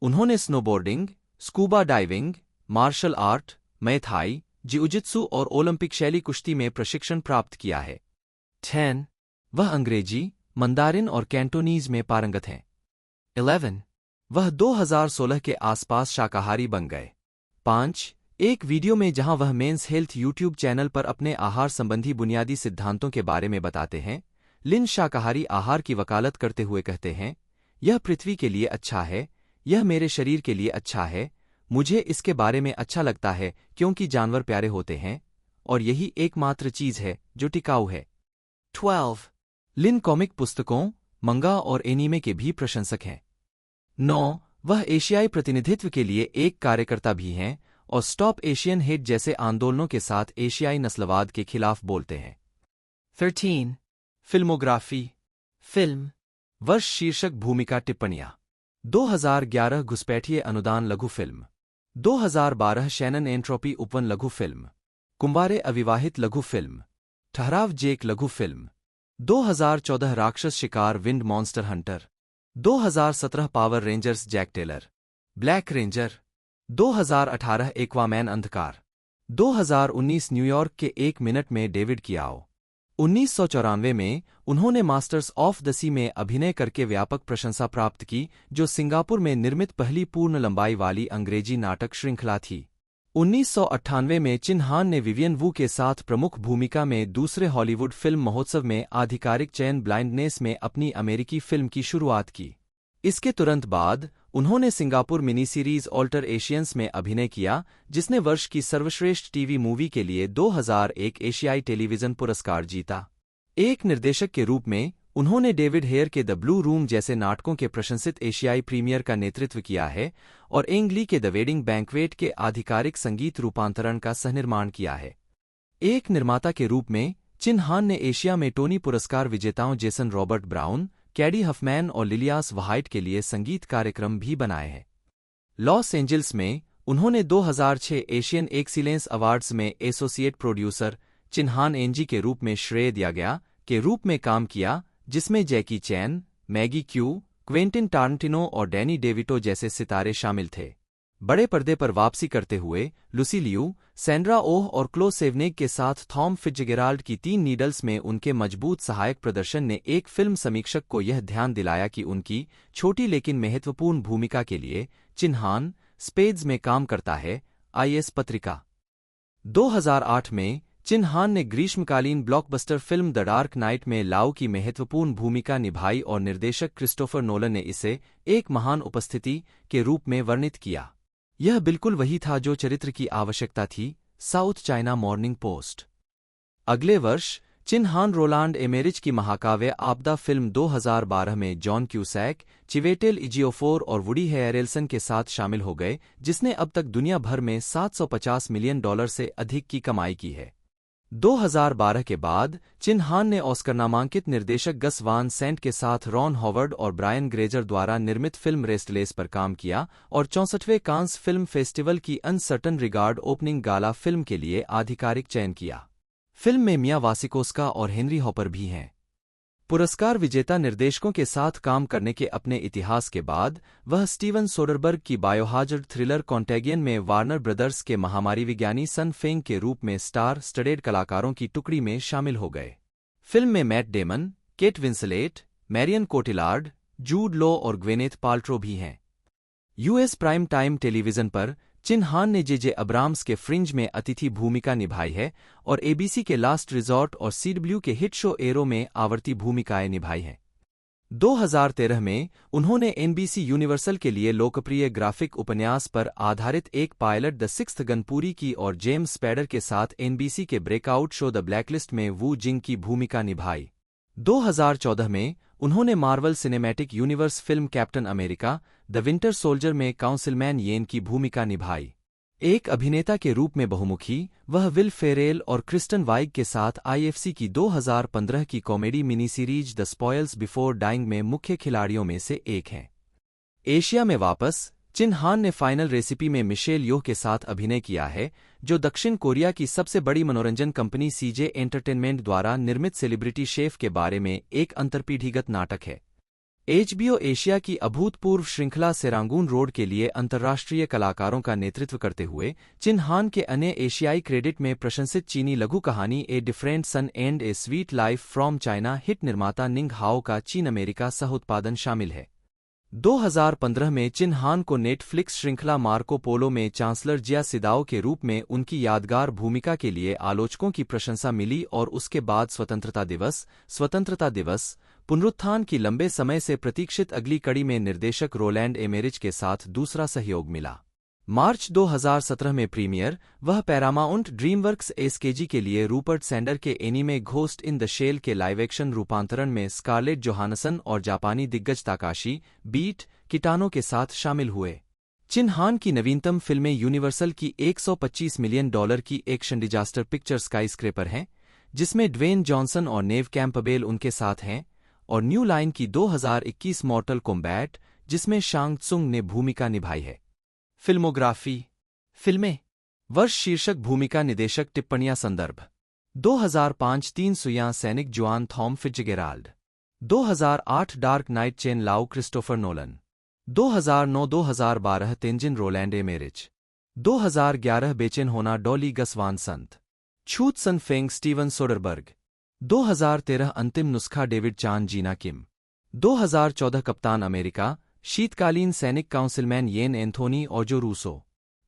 उन्होंने snowboarding, scuba diving, martial art, Muay Thai, jiujitsu और ओलंपिक शैली कुश्ती में प्रशिक्षण प्राप्त किया है। 10 वह अंग्रेजी, मंदारिन और कैंटोनीज में पारंगत हैं। 11 वह 2016 के आसपास शाकाहारी बन गए। 5 एक वीडियो में जहां वह मेंस हेल्थ यूट्यूब चैनल पर अपने आहार संबंधी बुनियादी सिद्धांतों के बारे में बताते हैं, लिन शाकाहारी आहार की वकालत करते हुए कहते हैं, यह पृथ्वी के लिए अच्छा है, यह मेरे शरीर के लिए अच्छा है, मुझे इसके बारे में अच्छा लगता है क्योंकि जानवर प्यारे होते हैं और यही एकमात्र चीज है जो टिकाऊ है। 12 लिन कॉमिक पुस्तकों, मंगा और एनीमे के भी प्रशंसक हैं। 9 वह एशियाई प्रतिनिधित्व के लिए एक कार्यकर्ता भी हैं और स्टॉप एशियन हेट जैसे आंदोलनों के साथ एशियाई नस्लवाद के खिलाफ बोलते हैं। 13 फिल्मोग्राफी। फिल्म वर्ष शीर्षक भूमिका टिप्पणियां। 2011 घुसपैठिए अनुदान लघु फिल्म। 2012 शैनन एंट्रोपी उपवन लघु फिल्म। कुंवारे अविवाहित लघु फिल्म। ठहराव जेक लघु फिल्म। 2014 राक्षस शिकार Wind Monster Hunter. 2017 Power Rangers Zack Taylor. Black Ranger. 2018 Aquaman अंधकार। 2019 न्यूयॉर्क के 1 मिनट में डेविड कियाओ। 1994 में उन्होंने मास्टर्स ऑफ द सी में अभिनय करके व्यापक प्रशंसा प्राप्त की, जो सिंगापुर में निर्मित पहली पूर्ण लंबाई वाली अंग्रेजी नाटक श्रृंखला थी। 1998 में चिन हान ने विवियन वू के साथ प्रमुख भूमिका में दूसरे हॉलीवुड फिल्म महोत्सव में आधिकारिक चयन ब्लाइंडनेस में अपनी अमेरिकी फिल्म की शुरुआत की। इसके तुरंत बाद उन्होंने Singapore mini series Alter Asians में अभिनय किया, जिसने वर्ष की सर्वश्रेष्ठ टीवी मूवी के लिए 2001 एशियाई टेलीविजन पुरस्कार जीता। एक निर्देशक के रूप में उन्होंने डेविड हेयर के द ब्लू रूम जैसे नाटकों के प्रशंसित एशियाई प्रीमियर का नेतृत्व किया है और एंग ली के द वेडिंग बैंक्वेट के आधिकारिक संगीत रूपांतरण का सहनिर्माण किया है। एक निर्माता के रूप में चिन हान ने एशिया में टोनी पुरस्कार विजेताओं जेसन रॉबर्ट ब्राउन, कैडी हफमैन और लिलियास व्हाइट के लिए संगीत कार्यक्रम भी बनाए हैं। लॉस एंजिल्स में उन्होंने 2006 एशियन एक्सीलेंस अवार्ड्स में एसोसिएट प्रोड्यूसर चिन्हान एनजी के रूप में श्रेय दिया गया के रूप में काम किया, जिसमें जैकी चैन, मैगी क्यू, क्वेंटिन टारंटिनो और डैनी डेविटो जैसे सितारे शामिल थे। बड़े पर्दे पर वापसी करते हुए लुसी लियू, सैंड्रा ओह और क्लो सेवनेग के साथ थॉम फिट्जगेराल्ड की 3 नीडल्स में उनके मजबूत सहायक प्रदर्शन ने एक फिल्म समीक्षक को यह ध्यान दिलाया कि उनकी छोटी लेकिन महत्वपूर्ण भूमिका के लिए चिन्हान स्पेड्स में काम करता है। आईएस पत्रिका। 2008 में चिन हान ने ग्रीष्मकालीन blockbuster film the dark night में लाओ की महत्वपूर्ण भूमिका निभाई और निर्देशक क्रिस्टोफर नोलन ने इसे एक महान उपस्थिति के रूप में वर्णित किया। यह बिल्कुल वही था जो चरित्र की आवश्यकता थी। South China morning post. अगले वर्ष चिन हान रोलांड एमेरिच की महाकाव्य आपदा फिल्म 2012 में जॉन क्यूसैक, चिवेटेल इजियोफोर और वुडी हेरेल्सन के साथ शामिल हो गए, जिसने अब तक दुनिया भर में $750 मिलियन से अधिक की कमाई की है। 2012 के बाद चिन हान ने ऑस्कर नामांकित निर्देशक गस वान सेंट के साथ रॉन हॉवर्ड और ब्रायन ग्रेजर द्वारा निर्मित फिल्म रेस्टलेस पर काम किया और 64वें कांस फिल्म फेस्टिवल की अनसर्टन रिगार्ड ओपनिंग गाला फिल्म के लिए आधिकारिक चयन किया। फिल्म में मिया वासिकोस्का और हेनरी हॉपर भी हैं। पुरस्कार विजेता निर्देशकों के साथ काम करने के अपने इतिहास के बाद वह स्टीवन सोडरबर्ग की बायोहाजर्ड थ्रिलर कॉन्टेगियन में वार्नर ब्रदर्स के महामारी विज्ञानी सन फेंग के रूप में स्टार स्टडेड कलाकारों की टुकड़ी में शामिल हो गए। फिल्म में Matt Damon, Kate Winslet, Marion Cotillard, Jude Law और ग्वेनेथ पाल्ट्रो भी हैं। यूएस प्राइम टाइम टेलीविजन पर चिन हान ने जे अब्राम्स के फ्रिंज में अतिथि भूमिका निभाई है और एबीसी के लास्ट रिजॉर्ट और सीडब्ल्यू के हिट शो एरो में आवर्ती भूमिकाएं निभाई हैं। 2013 में उन्होंने एनबीसी यूनिवर्सल के लिए लोकप्रिय ग्राफिक उपन्यास पर आधारित एक पायलट द सिक्स्थ गन पूरी की और जेम्स स्पैडर के साथ एनबीसी के ब्रेकआउट शो द ब्लैकलिस्ट में वू जिंग की भूमिका निभाई। 2014 में उन्होंने Marvel cinematic universe film captain America the winter soldier में काउंसिलमैन येन की भूमिका निभाई। एक अभिनेता के रूप में बहुमुखी, वह विल फेरेल और क्रिस्टन वाइग के साथ आईएफसी की 2015 की comedy mini series The Spoils Before Dying में मुख्य खिलाड़ियों में से एक हैं। एशिया में वापस चिन हान ने फाइनल रेसिपी में मिशेल योह के साथ अभिनय किया है, जो दक्षिण कोरिया की सबसे बड़ी मनोरंजन कंपनी सीजे एंटरटेनमेंट द्वारा निर्मित सेलिब्रिटी शेफ के बारे में एक अंतर्पीढ़ीगत नाटक है। एचबीओ एशिया की अभूतपूर्व श्रृंखला सेरांगून रोड के लिए अंतर्राष्ट्रीय कलाकारों का नेतृत्व करते हुए चिन हान के अन्य एशियाई क्रेडिट में प्रशंसित चीनी लघु कहानी A Different Sun and a Sweet Life from China hit निर्माता निंग हाओ का चीन अमेरिका सह उत्पादन शामिल है। 2015 में चिन हान को नेटफ्लिक्स श्रृंखला मार्को पोलो में चांसलर जिया सिदाओ के रूप में उनकी यादगार भूमिका के लिए आलोचकों की प्रशंसा मिली और उसके बाद स्वतंत्रता दिवस पुनरुत्थान की लंबे समय से प्रतीक्षित अगली कड़ी में निर्देशक रोलैंड एमेरिच के साथ दूसरा सहयोग मिला। मार्च 2017 में प्रीमियर वह पैरामाउंट ड्रीमवर्क्स एसकेजी के लिए रूपर्ट सैंडर के anime Ghost in the Shell के लाइव एक्शन रूपांतरण में स्कारलेट जोहानसन और जापानी दिग्गज ताकाशी बीट किटानो के साथ शामिल हुए। चिन हान की नवीनतम फिल्में यूनिवर्सल की $125 मिलियन की एक्शन डिजास्टर पिक्चर स्काईस्क्रेपर हैं, जिसमें ड्वेन जॉनसन और नेव कैंपबेल उनके साथ हैं, और न्यू लाइन की 2021 मॉर्टल कॉम्बैट, जिसमें शांग त्सुंग ने भूमिका निभाई है। फिल्मोग्राफी। फिल्में वर्ष शीर्षक भूमिका निदेशक टिप्पणियां संदर्भ 2005 3 सुयां सैनिक जुआन थॉम फिट्जगेराल्ड 2008 डार्क नाइट चेन लाओ क्रिस्टोफर नोलन 2009-2012 तेंजिन रोलैंड एमेरिच 2011 बेचैन होना डॉली गस वान संत छूत सन फेंग स्टीवन सोडरबर्ग 2013 अंतिम नुस्खा डेविड चान जीना किम 2014 कप्तान अमेरिका शीतकालीन सैनिक काउंसिलमैन येन एंथोनी ओजो रूसो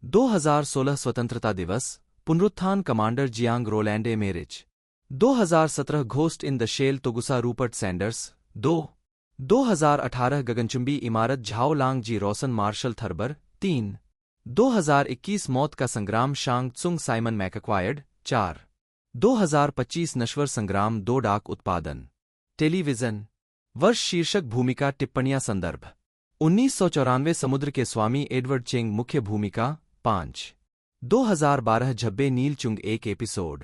2016 स्वतंत्रता दिवस पुनरुत्थान commander Jiang Roland Emmerich 2017 ghost in the shell Togusa Rupert Sanders 2018 गगनचुंबी इमारत झाओ लांग जी रोसन मार्शल थर्बर 3 2021 मौत का संग्राम शांग त्सुंग साइमन मैकक्वायर्ड 4 2025 नश्वर संग्राम 2 डाक उत्पादन टेलीविजन वर्ष शीर्षक भूमिका टिप्पणियां संदर्भ 1994 समुद्र के स्वामी एडवर्ड चेंग मुख्य भूमिका 5 2012 झब्बे नील चुंग 1 एपिसोड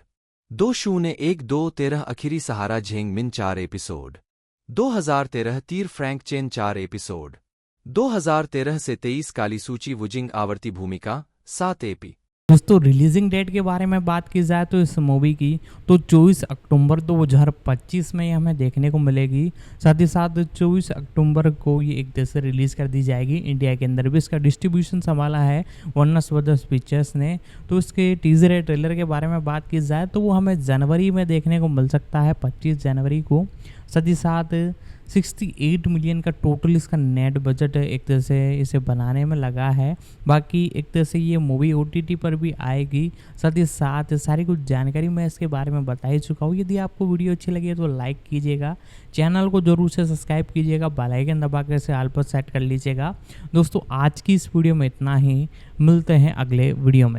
2012-13 आखिरी सहारा झेंग मिन 4 एपिसोड 2013 तीर फ्रैंक चेन 4 एपिसोड 2013 से 23 काली सूची वुजिंग आवर्ती भूमिका 7 एपी। दोस्तों रिलीजिंग डेट के बारे में बात की जाए तो इस मूवी की तो 24 अक्टूबर 2025 में ये हमें देखने को मिलेगी। साथ ही साथ 24 अक्टूबर को ये एक देश से रिलीज़ कर दी जाएगी। इंडिया के अंदर भी इसका डिस्ट्रीब्यूशन संभाला है वनस ब्रदर्स पिक्चर्स ने। तो इसके टीजर या ट्रेलर के बारे में बात की जाए तो वो हमें जनवरी में देखने को मिल सकता है, 25 जनवरी को। साथ ही साथ 68 मिलियन का टोटल इसका नेट बजट एक तरह से इसे बनाने में लगा है। बाकी एक तरह से ये मूवी OTT पर भी आएगी, साथ ही साथ सारी कुछ जानकारी मैं इसके बारे में बता ही चुका हूँ। यदि आपको वीडियो अच्छी लगी है तो लाइक कीजिएगा, चैनल को जरूर से सब्सक्राइब कीजिएगा, बेल आइकन दबा कर इसे ऑल पर सेट कर लीजिएगा। दोस्तों आज की इस वीडियो में इतना ही, मिलते हैं अगले वीडियो में।